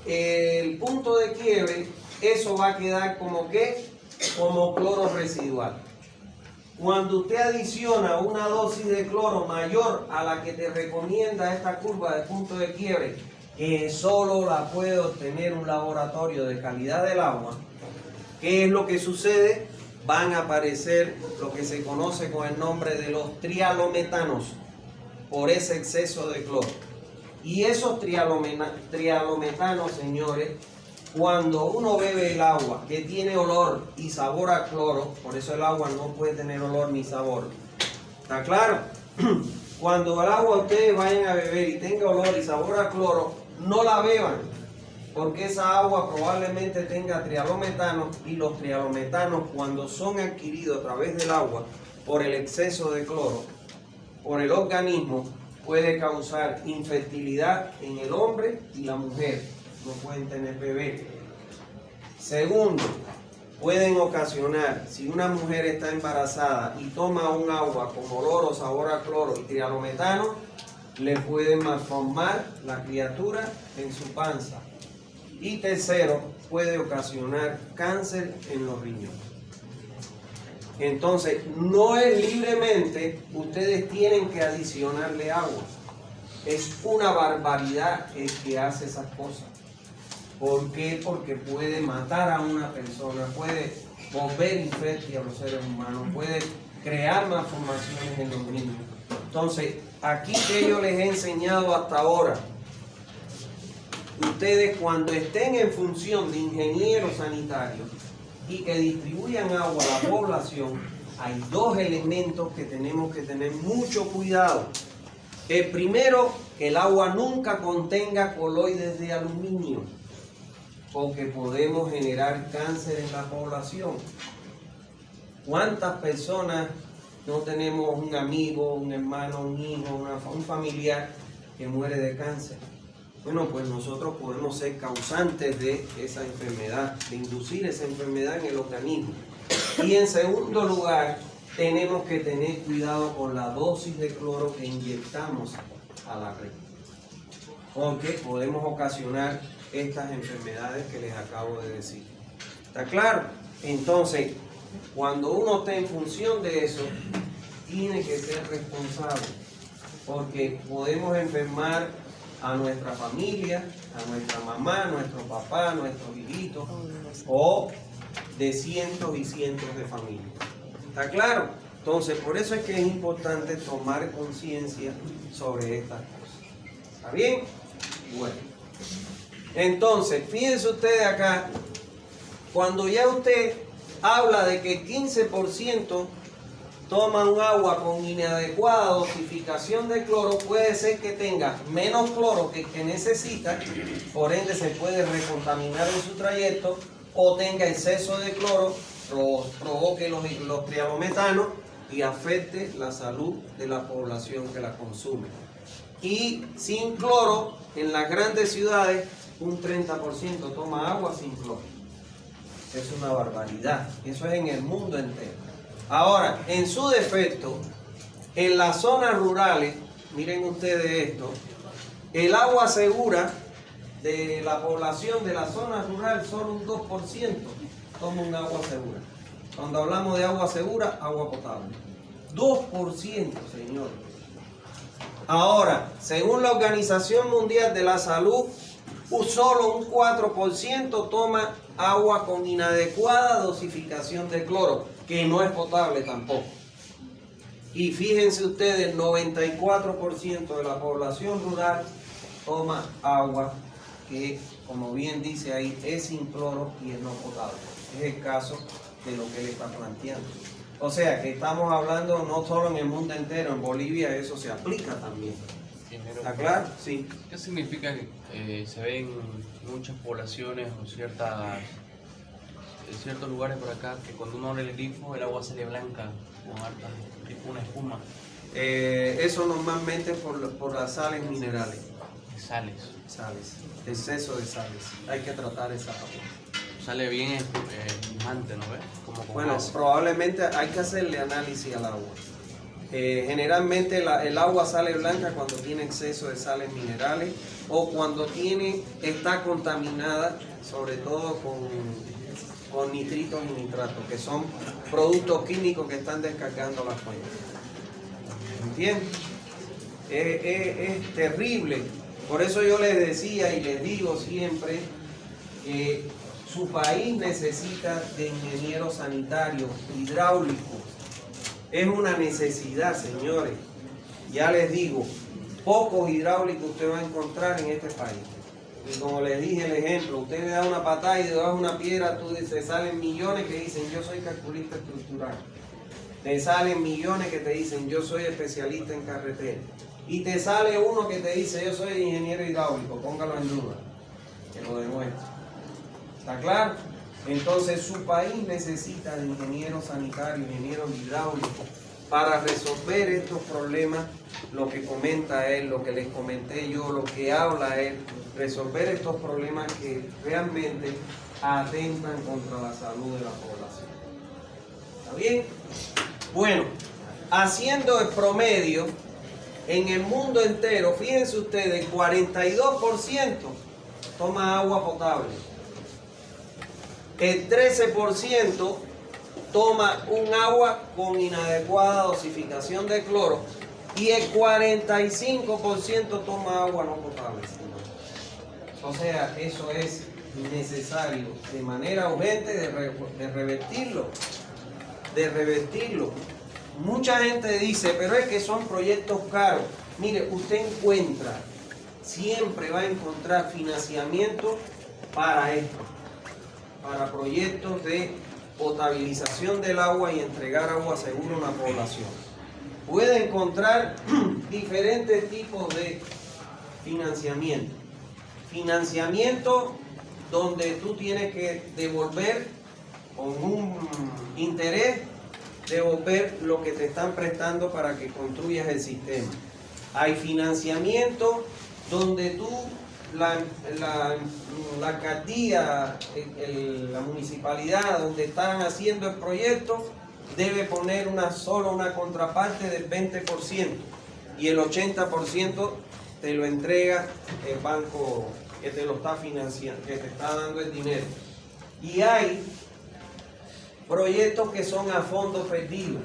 el punto de quiebre, eso va a quedar como que, como cloro residual. Cuando usted adiciona una dosis de cloro mayor a la que te recomienda esta curva de punto de quiebre, que solo la puede obtener un laboratorio de calidad del agua, ¿qué es lo que sucede? Van a aparecer lo que se conoce con el nombre de los trialometanos, por ese exceso de cloro. Y esos trialometanos, señores, cuando uno bebe el agua que tiene olor y sabor a cloro, por eso el agua no puede tener olor ni sabor. ¿Está claro? Cuando el agua ustedes vayan a beber y tenga olor y sabor a cloro, no la beban, porque esa agua probablemente tenga trialometanos, y los trialometanos, cuando son adquiridos a través del agua por el exceso de cloro, por el organismo, puede causar infertilidad en el hombre y la mujer. No pueden tener bebé. Segundo, pueden ocasionar, si una mujer está embarazada y toma un agua con olor o sabor a cloro y trialometano, le pueden malformar la criatura en su panza. Y tercero, puede ocasionar cáncer en los riñones. Entonces, no es libremente, ustedes tienen que adicionarle agua. Es una barbaridad el que hace esas cosas. ¿Por qué? Porque puede matar a una persona, puede volver infértil a los seres humanos, puede crear malformaciones en los niños. Entonces, aquí que yo les he enseñado hasta ahora, ustedes cuando estén en función de ingenieros sanitarios y que distribuyan agua a la población, hay dos elementos que tenemos que tener mucho cuidado. El primero, que el agua nunca contenga coloides de aluminio, porque podemos generar cáncer en la población. ¿Cuántas personas no tenemos un amigo, un hermano, un hijo, un familiar que muere de cáncer? Bueno, pues nosotros podemos ser causantes de esa enfermedad, de inducir esa enfermedad en el organismo. Y en segundo lugar, tenemos que tener cuidado con la dosis de cloro que inyectamos a la red, porque podemos ocasionar estas enfermedades que les acabo de decir. ¿Está claro? Entonces, cuando uno está en función de eso, tiene que ser responsable, porque podemos enfermar a nuestra familia, a nuestra mamá, a nuestro papá, a nuestros hijitos, o de cientos y cientos de familias. ¿Está claro? Entonces, por eso es que es importante tomar conciencia sobre estas cosas. ¿Está bien? Bueno. Entonces, fíjense ustedes acá, cuando ya usted habla de que 15% toma un agua con inadecuada dosificación de cloro, puede ser que tenga menos cloro que necesita, por ende se puede recontaminar en su trayecto, o tenga exceso de cloro, provoque los trialometanos y afecte la salud de la población que la consume. Y sin cloro, en las grandes ciudades, un 30% toma agua sin cloro. Es una barbaridad. Eso es en el mundo entero. Ahora, en su defecto, en las zonas rurales, miren ustedes esto, el agua segura de la población de la zona rural son un 2%. toma un agua segura. Cuando hablamos de agua segura, agua potable. 2%, señor. Ahora, según la Organización Mundial de la Salud, solo un 4% toma agua con inadecuada dosificación de cloro, que no es potable tampoco. Y fíjense ustedes, el 94% de la población rural toma agua que, como bien dice ahí, es sin cloro y es no potable. Es el caso de lo que él está planteando. O sea, que estamos hablando no solo en el mundo entero, en Bolivia eso se aplica también. ¿Está claro? Sí. ¿Qué significa que se ven muchas poblaciones o en ciertos lugares por acá que cuando uno abre el grifo el agua sale blanca con harta, tipo una espuma? Eso normalmente por las sales minerales. Sales. Sales. Exceso de sales. Hay que tratar esa agua. Sale bien espumante, ¿no ves? Como con Bueno, gas. probablemente hay que hacerle análisis al agua. Generalmente el agua sale blanca cuando tiene exceso de sales minerales o cuando está contaminada, sobre todo con nitritos y nitratos, que son productos químicos que están descargando la fuente. ¿Entiendes? Es terrible. Por eso yo les decía y les digo siempre que su país necesita de ingenieros sanitarios, hidráulicos. Es una necesidad, señores. Ya les digo, pocos hidráulicos usted va a encontrar en este país. Y como les dije el ejemplo, usted le da una patada y debajo de una piedra, te salen millones que dicen yo soy calculista estructural. Te salen millones que te dicen yo soy especialista en carretera. Y te sale uno que te dice yo soy ingeniero hidráulico, póngalo en duda, que lo demuestre. ¿Está claro? Entonces su país necesita de ingenieros sanitarios, ingenieros hidráulicos para resolver estos problemas, lo que comenta él, lo que les comenté yo, lo que habla él, resolver estos problemas que realmente atentan contra la salud de la población. ¿Está bien? Bueno, haciendo el promedio, en el mundo entero, fíjense ustedes, 42% toma agua potable. El 13% toma un agua con inadecuada dosificación de cloro y el 45% toma agua no potable. O sea, eso es necesario de manera urgente de revertirlo. Mucha gente dice, pero es que son proyectos caros. Mire, usted siempre va a encontrar financiamiento para esto. Para proyectos de potabilización del agua y entregar agua segura a una población. Puede encontrar diferentes tipos de financiamiento. Financiamiento donde tú tienes que devolver con un interés, devolver lo que te están prestando para que construyas el sistema. Hay financiamiento donde tú la alcaldía, la municipalidad donde están haciendo el proyecto debe poner solo una contraparte del 20% y el 80% te lo entrega el banco que te lo está financiando, que te está dando el dinero. Y hay proyectos que son a fondo perdido,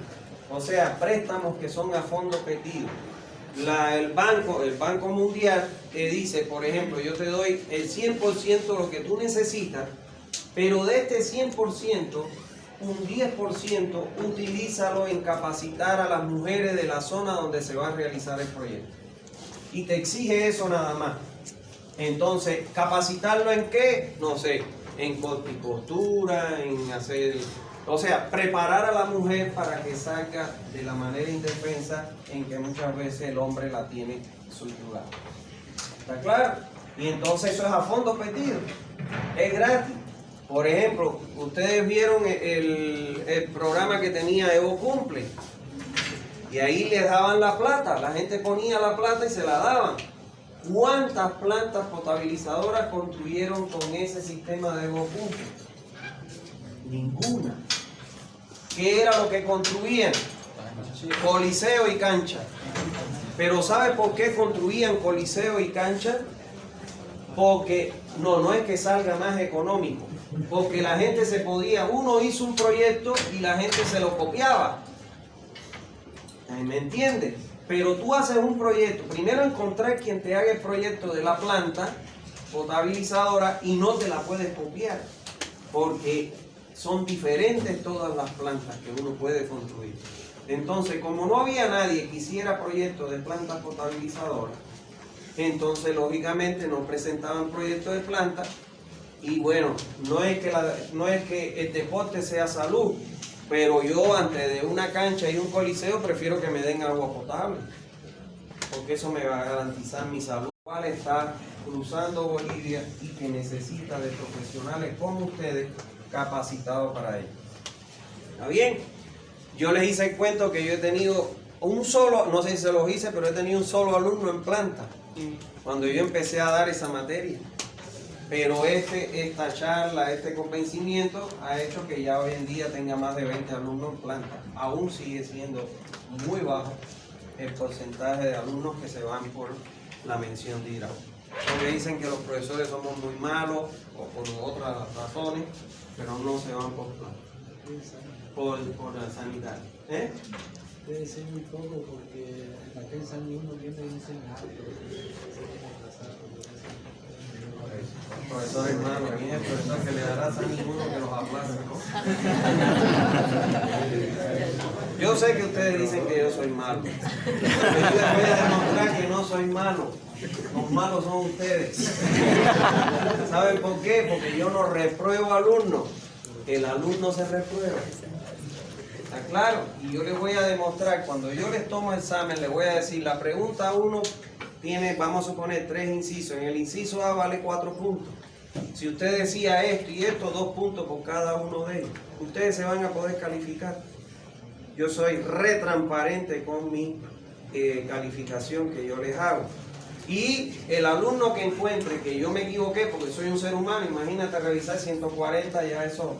o sea, préstamos que son a fondo perdido. El Banco Mundial te dice, por ejemplo, yo te doy el 100% de lo que tú necesitas, pero de este 100%, un 10% utilízalo en capacitar a las mujeres de la zona donde se va a realizar el proyecto. Y te exige eso nada más. Entonces, ¿capacitarlo en qué? No sé, en horticultura, en hacer... O sea, preparar a la mujer para que salga de la manera indefensa en que muchas veces el hombre la tiene subyugada. ¿Está claro? Y entonces eso es a fondo perdido. Es gratis. Por ejemplo, ustedes vieron el programa que tenía Evo Cumple. Y ahí les daban la plata. La gente ponía la plata y se la daban. ¿Cuántas plantas potabilizadoras construyeron con ese sistema de Evo Cumple? Ninguna. ¿Qué era lo que construían? Coliseo y cancha. Pero ¿sabe por qué construían coliseo y cancha? Porque no es que salga más económico. Porque la gente se podía, uno hizo un proyecto y la gente se lo copiaba. ¿Me entiendes? Pero tú haces un proyecto, primero encontrar quien te haga el proyecto de la planta potabilizadora y no te la puedes copiar, porque son diferentes todas las plantas que uno puede construir. Entonces, como no había nadie que hiciera proyectos de plantas potabilizadoras, entonces lógicamente no presentaban proyectos de plantas. Y bueno, no es que el deporte sea salud, pero yo antes de una cancha y un coliseo prefiero que me den agua potable, porque eso me va a garantizar mi salud. ¿Cuál está cruzando Bolivia y que necesita de profesionales como ustedes capacitados para ello? ¿Está bien? Yo les hice el cuento que yo he tenido un solo, no sé si se los hice, pero he tenido un solo alumno en planta cuando yo empecé a dar esa materia. Pero esta charla, este convencimiento ha hecho que ya hoy en día tenga más de 20 alumnos en planta. Aún sigue siendo muy bajo el porcentaje de alumnos que se van por la mención de hidráulica. Porque dicen que los profesores somos muy malos o por otras razones, pero no se van por planta, por la sanidad. Debe ser muy poco porque la prensa mismo viene enseñado. Profesor hermano, a mí es el profesor que le dará a ninguno que los aplace, ¿no? Yo sé que ustedes dicen que yo soy malo, pero yo les voy a demostrar que no soy malo. Los malos son ustedes. ¿Saben por qué? Porque yo no repruebo alumnos, el alumno se reprueba. ¿Está claro? Y yo les voy a demostrar, cuando yo les tomo examen, les voy a decir, la pregunta 1 tiene, vamos a suponer, 3 incisos. En el inciso A vale 4 puntos. Si usted decía esto y esto, 2 puntos por cada uno de ellos. Ustedes se van a poder calificar. Yo soy re transparente con mi calificación que yo les hago. Y el alumno que encuentre que yo me equivoqué, porque soy un ser humano, imagínate revisar 140, ya eso,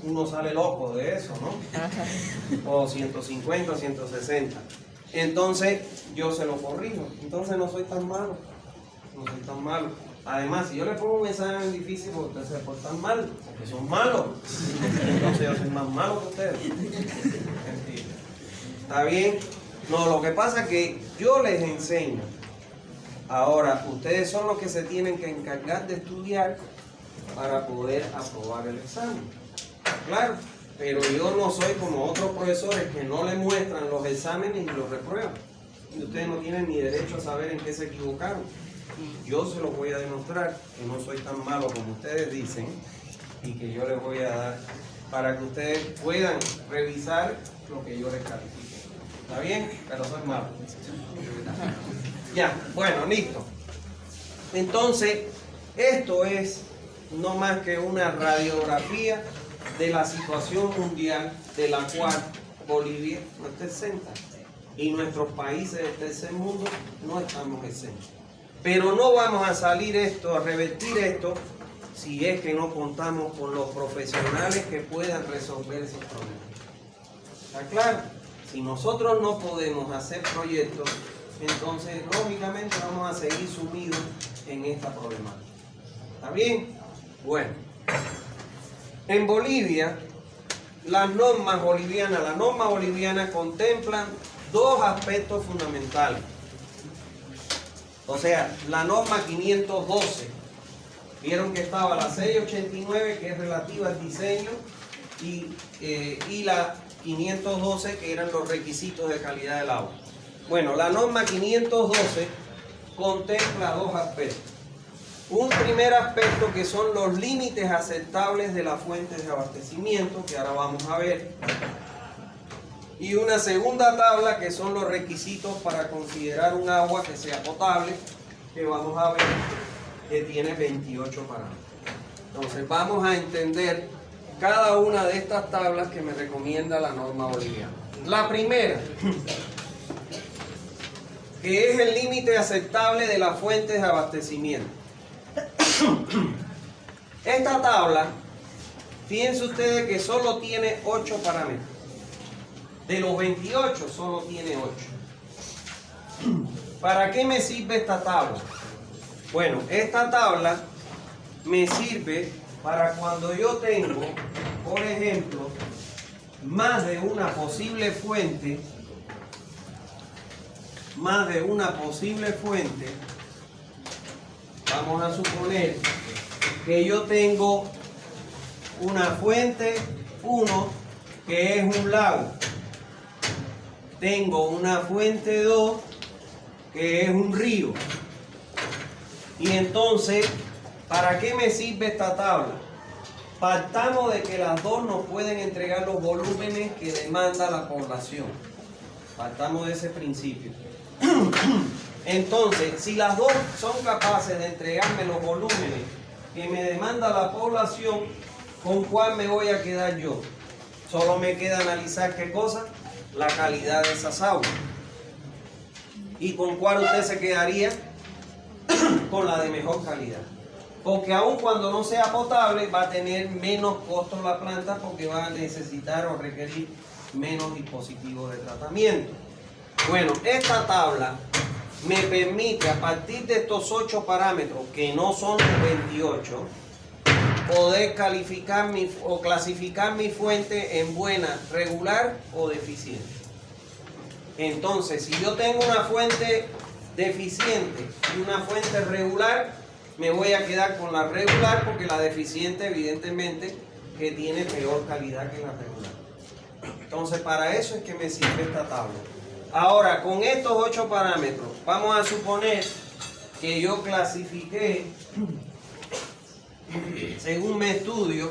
uno sale loco de eso, ¿no? O 150, 160. Entonces yo se lo corrijo. Entonces no soy tan malo. No soy tan malo. Además, si yo le pongo un examen difícil, pues ustedes se portan mal, porque son malos. Entonces yo soy más malo que ustedes. ¿Está bien? No, lo que pasa es que yo les enseño. Ahora, ustedes son los que se tienen que encargar de estudiar para poder aprobar el examen. Claro, pero yo no soy como otros profesores que no le muestran los exámenes y los reprueban. Y ustedes no tienen ni derecho a saber en qué se equivocaron. Yo se los voy a demostrar que no soy tan malo como ustedes dicen y que yo les voy a dar para que ustedes puedan revisar lo que yo les califique. ¿Está bien? Pero soy malo. Ya, bueno, listo. Entonces, esto es no más que una radiografía de la situación mundial de la cual Bolivia no está exenta. Y nuestros países del tercer mundo no estamos exentos. Pero no vamos a salir a revertir esto, si es que no contamos con los profesionales que puedan resolver esos problemas. ¿Está claro? Si nosotros no podemos hacer proyectos, entonces lógicamente vamos a seguir sumidos en esta problemática. ¿Está bien? Bueno, en Bolivia, las normas bolivianas contemplan 2 aspectos fundamentales. O sea, la norma 512, vieron que estaba la 689, que es relativa al diseño, y la 512, que eran los requisitos de calidad del agua. Bueno, la norma 512 contempla 2 aspectos. Un primer aspecto que son los límites aceptables de las fuentes de abastecimiento, que ahora vamos a ver. Y una segunda tabla que son los requisitos para considerar un agua que sea potable, que vamos a ver que tiene 28 parámetros. Entonces vamos a entender cada una de estas tablas que me recomienda la norma boliviana. La primera, que es el límite aceptable de las fuentes de abastecimiento. Esta tabla, fíjense ustedes que solo tiene 8 parámetros. De los 28 solo tiene 8. ¿Para qué me sirve esta tabla? Bueno, esta tabla me sirve para cuando yo tengo, por ejemplo, más de una posible fuente, vamos a suponer que yo tengo una fuente 1 que es un lago, tengo una fuente 2 que es un río, y entonces, ¿para qué me sirve esta tabla? Partamos de que las dos nos pueden entregar los volúmenes que demanda la población. Partamos de ese principio. Entonces, si las dos son capaces de entregarme los volúmenes que me demanda la población, ¿con cuál me voy a quedar yo? Solo me queda analizar ¿qué cosa? La calidad de esas aguas. ¿Y con cuál usted se quedaría? Con la de mejor calidad. Porque aun cuando no sea potable, va a tener menos costo la planta porque va a necesitar o requerir menos dispositivos de tratamiento. Bueno, esta tabla me permite, a partir de estos 8 parámetros, que no son los 28, poder calificar o clasificar mi fuente en buena, regular o deficiente. Entonces, si yo tengo una fuente deficiente y una fuente regular, me voy a quedar con la regular porque la deficiente evidentemente que tiene peor calidad que la regular. Entonces, para eso es que me sirve esta tabla. Ahora, con estos 8 parámetros, vamos a suponer que yo clasifiqué, según mi estudio,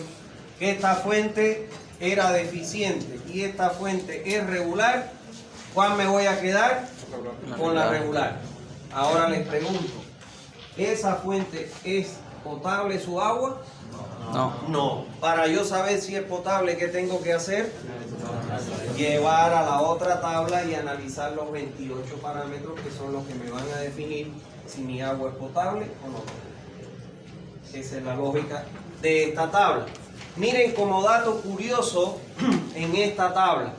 que esta fuente era deficiente y esta fuente es regular. ¿Cuál me voy a quedar? Con la regular. Ahora les pregunto, ¿esa fuente es potable su agua? No. No. Para yo saber si es potable, ¿qué tengo que hacer? Llevar a la otra tabla y analizar los 28 parámetros que son los que me van a definir si mi agua es potable o no. Esa es la lógica de esta tabla. Miren como dato curioso en esta tabla.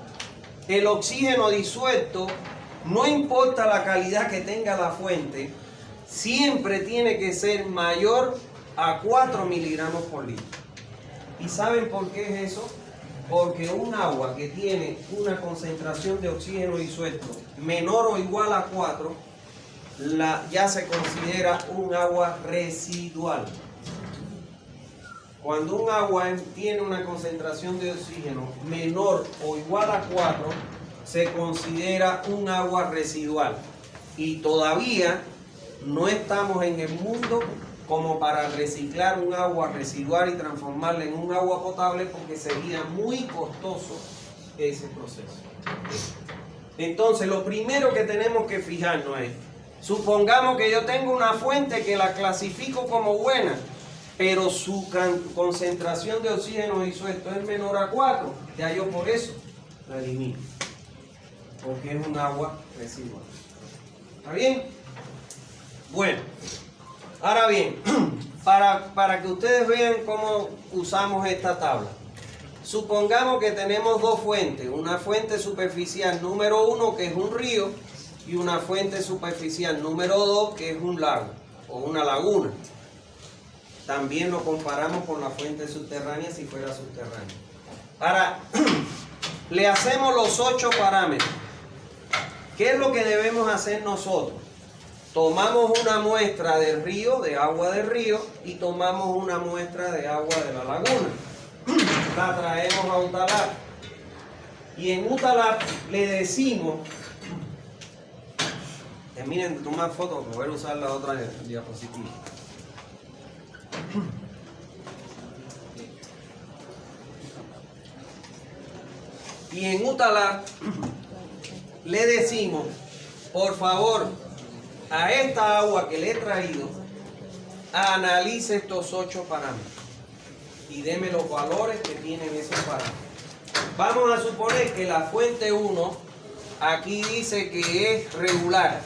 El oxígeno disuelto, no importa la calidad que tenga la fuente, siempre tiene que ser mayor a 4 miligramos por litro. ¿Y saben por qué es eso? Porque un agua que tiene una concentración de oxígeno disuelto menor o igual a 4, ya se considera un agua residual. Cuando un agua tiene una concentración de oxígeno menor o igual a 4, se considera un agua residual. Y todavía no estamos en el mundo como para reciclar un agua residual y transformarla en un agua potable, porque sería muy costoso ese proceso. Entonces, lo primero que tenemos que fijarnos es, supongamos que yo tengo una fuente que la clasifico como buena, pero su concentración de oxígeno disuelto es menor a 4, ya yo por eso la elimino, porque es un agua residual. ¿Está bien? Bueno, ahora bien, para que ustedes vean cómo usamos esta tabla, supongamos que tenemos dos fuentes, una fuente superficial número 1 que es un río y una fuente superficial número 2 que es un lago o una laguna. También lo comparamos con la fuente subterránea si fuera subterránea. Ahora, le hacemos los 8 parámetros. ¿Qué es lo que debemos hacer nosotros? Tomamos una muestra del río, de agua del río, y tomamos una muestra de agua de la laguna. La traemos a UTALAB. Y en UTALAB le decimos, miren, tomar fotos, poder usar la otra diapositiva. Y en UTALAB le decimos, por favor, a esta agua que le he traído, analice estos 8 parámetros y deme los valores que tienen esos parámetros. Vamos a suponer que la fuente 1 aquí dice que es regular.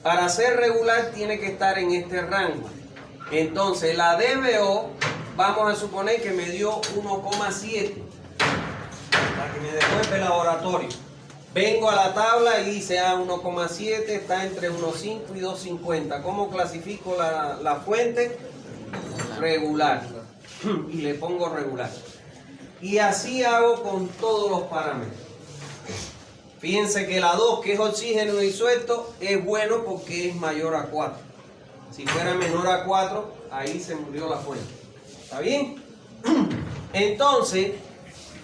Para ser regular tiene que estar en este rango. Entonces la DBO vamos a suponer que me dio 1,7, la que me devuelve el laboratorio. Vengo a la tabla y dice 1,7 está entre 1,5 y 2,50. ¿Cómo clasifico la fuente? Regular. y le pongo regular. Y así hago con todos los parámetros. Fíjense que la 2, que es oxígeno disuelto, es bueno porque es mayor a 4. Si fuera menor a 4, ahí se murió la fuente. ¿Está bien? Entonces,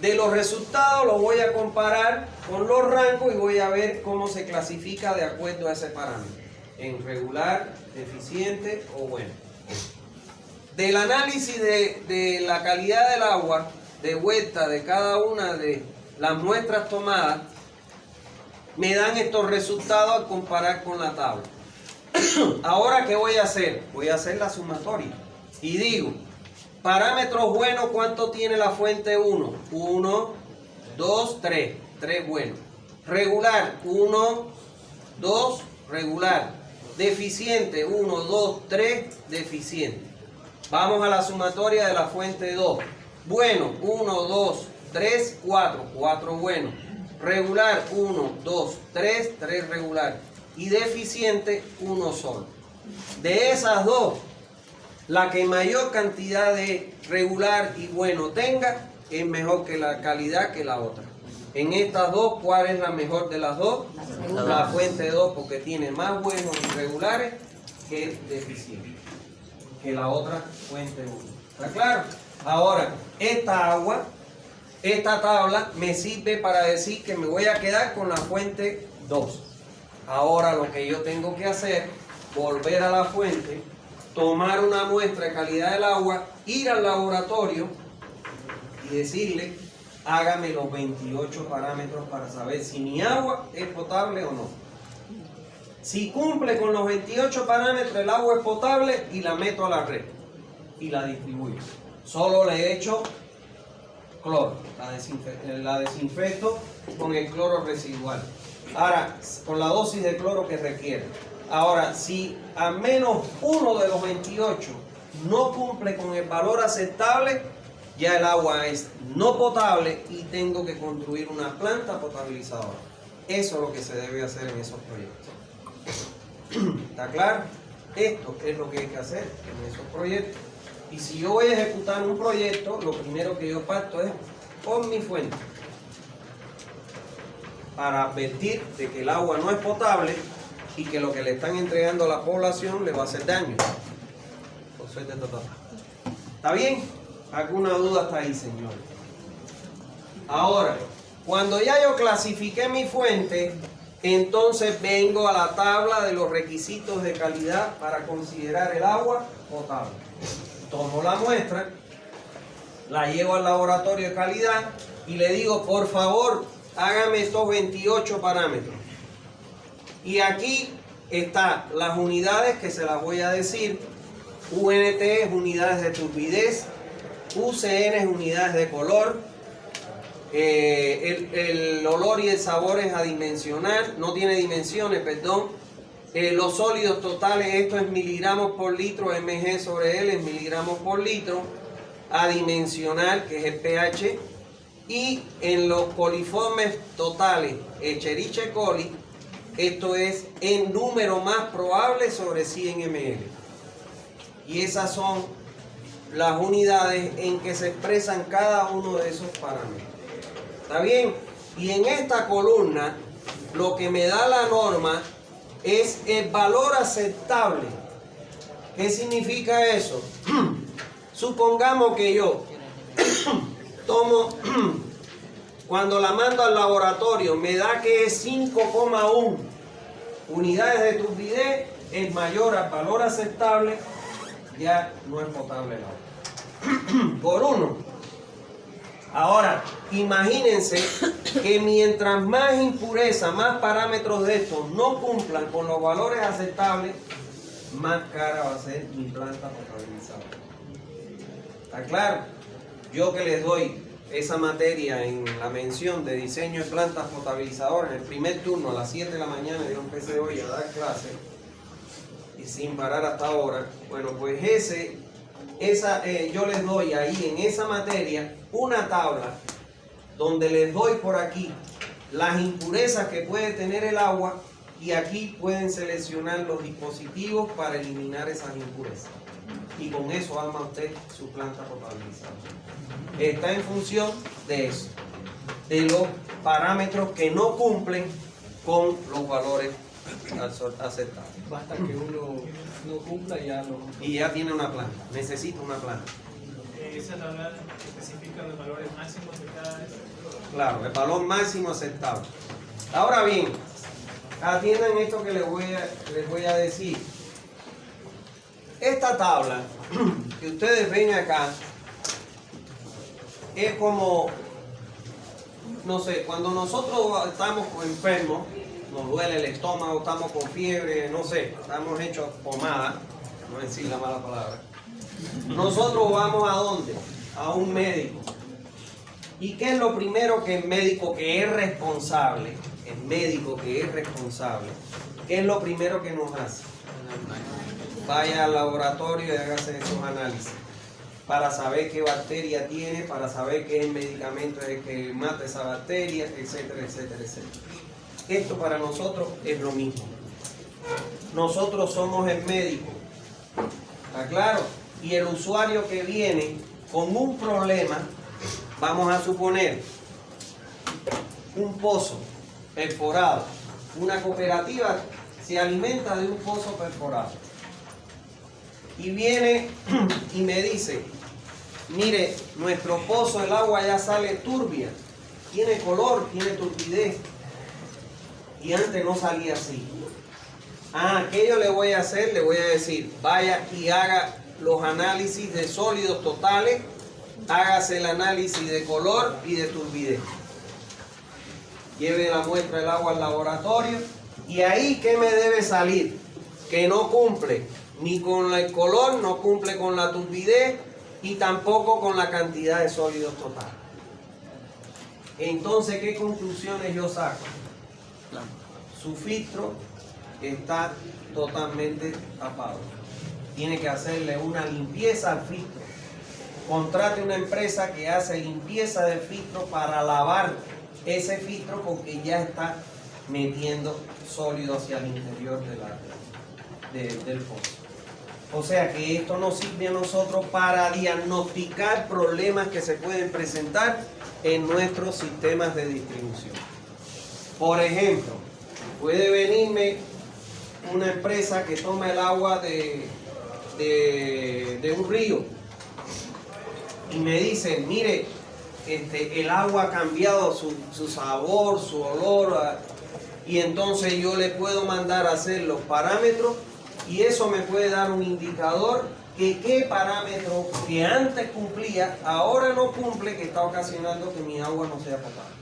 de los resultados los voy a comparar con los rangos y voy a ver cómo se clasifica de acuerdo a ese parámetro. En regular, deficiente o bueno. Del análisis de la calidad del agua, de vuelta de cada una de las muestras tomadas, me dan estos resultados al comparar con la tabla. Ahora, ¿qué voy a hacer? Voy a hacer la sumatoria. Y digo, parámetros buenos, ¿cuánto tiene la fuente 1? 1, 2, 3. 3 buenos. Regular, 1, 2, regular. Deficiente, 1, 2, 3, deficiente. Vamos a la sumatoria de la fuente 2. Bueno, 1, 2, 3, 4. 4 buenos. Regular, 1, 2, 3, 3 regular. Y deficiente, 1 solo. De esas dos, la que mayor cantidad de regular y bueno tenga, es mejor que la calidad que la otra. En estas dos, ¿cuál es la mejor de las dos? La fuente 2, porque tiene más buenos y regulares que deficientes. Que la otra fuente 1. ¿Está claro? Ahora, esta agua, esta tabla me sirve para decir que me voy a quedar con la fuente 2. Ahora lo que yo tengo que hacer, volver a la fuente, tomar una muestra de calidad del agua, ir al laboratorio y decirle, hágame los 28 parámetros para saber si mi agua es potable o no. Si cumple con los 28 parámetros, el agua es potable y la meto a la red y la distribuyo. Solo le echo cloro, la desinfecto con el cloro residual. Ahora, con la dosis de cloro que requiere. Ahora, si al menos uno de los 28 no cumple con el valor aceptable, ya el agua es no potable y tengo que construir una planta potabilizadora. Eso es lo que se debe hacer en esos proyectos. ¿Está claro? Esto es lo que hay que hacer en esos proyectos. Y si yo voy a ejecutar un proyecto, lo primero que yo parto es con mi fuente, para advertir de que el agua no es potable y que lo que le están entregando a la población le va a hacer daño. ¿Está bien? ¿Alguna duda hasta ahí, señores? Ahora, cuando ya yo clasifiqué mi fuente, entonces vengo a la tabla de los requisitos de calidad para considerar el agua potable. Tomo la muestra, la llevo al laboratorio de calidad y le digo, por favor, hágame estos 28 parámetros. Y aquí están las unidades que se las voy a decir. UNT es unidades de turbidez, UCN es unidades de color, el olor y el sabor es adimensional, no tiene dimensiones, perdón. Los sólidos totales, esto es miligramos por litro, mg sobre L es miligramos por litro. Adimensional, que es el pH. Y en los coliformes totales, Escherichia coli, esto es en número más probable sobre 100 ml. Y esas son las unidades en que se expresan cada uno de esos parámetros. ¿Está bien? Y en esta columna, lo que me da la norma es el valor aceptable. ¿Qué significa eso? Supongamos que yo tomo, cuando la mando al laboratorio, me da que es 5,1 unidades de turbidez, es mayor al valor aceptable, ya no es potable el agua. Por 1. Ahora, imagínense que mientras más impureza, más parámetros de estos no cumplan con los valores aceptables, más cara va a ser mi planta potabilizadora. ¿Está claro? Yo que les doy esa materia en la mención de diseño de plantas potabilizadoras, en el primer turno a las 7 de la mañana, yo empecé hoy a dar clase y sin parar hasta ahora. Bueno, pues yo les doy ahí en esa materia una tabla donde les doy por aquí las impurezas que puede tener el agua y aquí pueden seleccionar los dispositivos para eliminar esas impurezas. y con eso arma usted su planta potabilizada. Está en función de eso, de los parámetros que no cumplen con los valores aceptables. Basta que uno no cumpla y ya no. Y ya tiene una planta, necesita una planta. Esa tabla especifica los valores máximos de cada vez. Claro, el valor máximo aceptable. Ahora bien, atiendan esto que les voy a decir. Esta tabla que ustedes ven acá es como, no sé, cuando nosotros estamos enfermos, nos duele el estómago, estamos con fiebre, no sé, estamos hechos pomada, no decir la mala palabra. Nosotros vamos ¿a dónde? A un médico. ¿Y qué es lo primero que el médico que es responsable, qué es lo primero que nos hace? Vaya al laboratorio y hágase esos análisis para saber qué bacteria tiene, para saber qué medicamento es el que mata esa bacteria, etcétera, etcétera, etcétera. Esto para nosotros es lo mismo. Nosotros somos el médico, ¿está claro? Y el usuario que viene con un problema, vamos a suponer un pozo perforado. Una cooperativa se alimenta de un pozo perforado. Y viene y me dice, mire, nuestro pozo, el agua ya sale turbia, tiene color, tiene turbidez. Y antes no salía así. ¿Qué yo le voy a hacer? Le voy a decir, vaya y haga los análisis de sólidos totales, hágase el análisis de color y de turbidez. Lleve la muestra del agua al laboratorio y ahí, ¿qué me debe salir? Que no cumple ni con el color, no cumple con la turbidez y tampoco con la cantidad de sólidos totales. Entonces, ¿qué conclusiones yo saco? Su filtro está totalmente tapado. Tiene que hacerle una limpieza al filtro. Contrate una empresa que hace limpieza del filtro para lavar ese filtro porque ya está metiendo sólido hacia el interior del pozo. O sea que esto nos sirve a nosotros para diagnosticar problemas que se pueden presentar en nuestros sistemas de distribución. Por ejemplo, puede venirme una empresa que toma el agua de un río y me dice, mire, el agua ha cambiado su sabor, su olor, y entonces yo le puedo mandar a hacer los parámetros y eso me puede dar un indicador que qué parámetro que antes cumplía, ahora no cumple, que está ocasionando que mi agua no sea potable.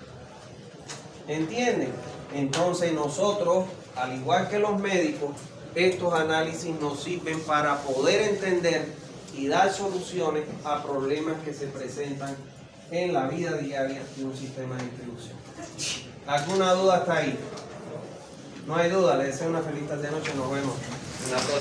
¿Entienden? Entonces nosotros, al igual que los médicos, estos análisis nos sirven para poder entender y dar soluciones a problemas que se presentan en la vida diaria de un sistema de distribución. ¿Alguna duda hasta ahí? No hay duda, les deseo una feliz tarde de noche, nos vemos en la próxima.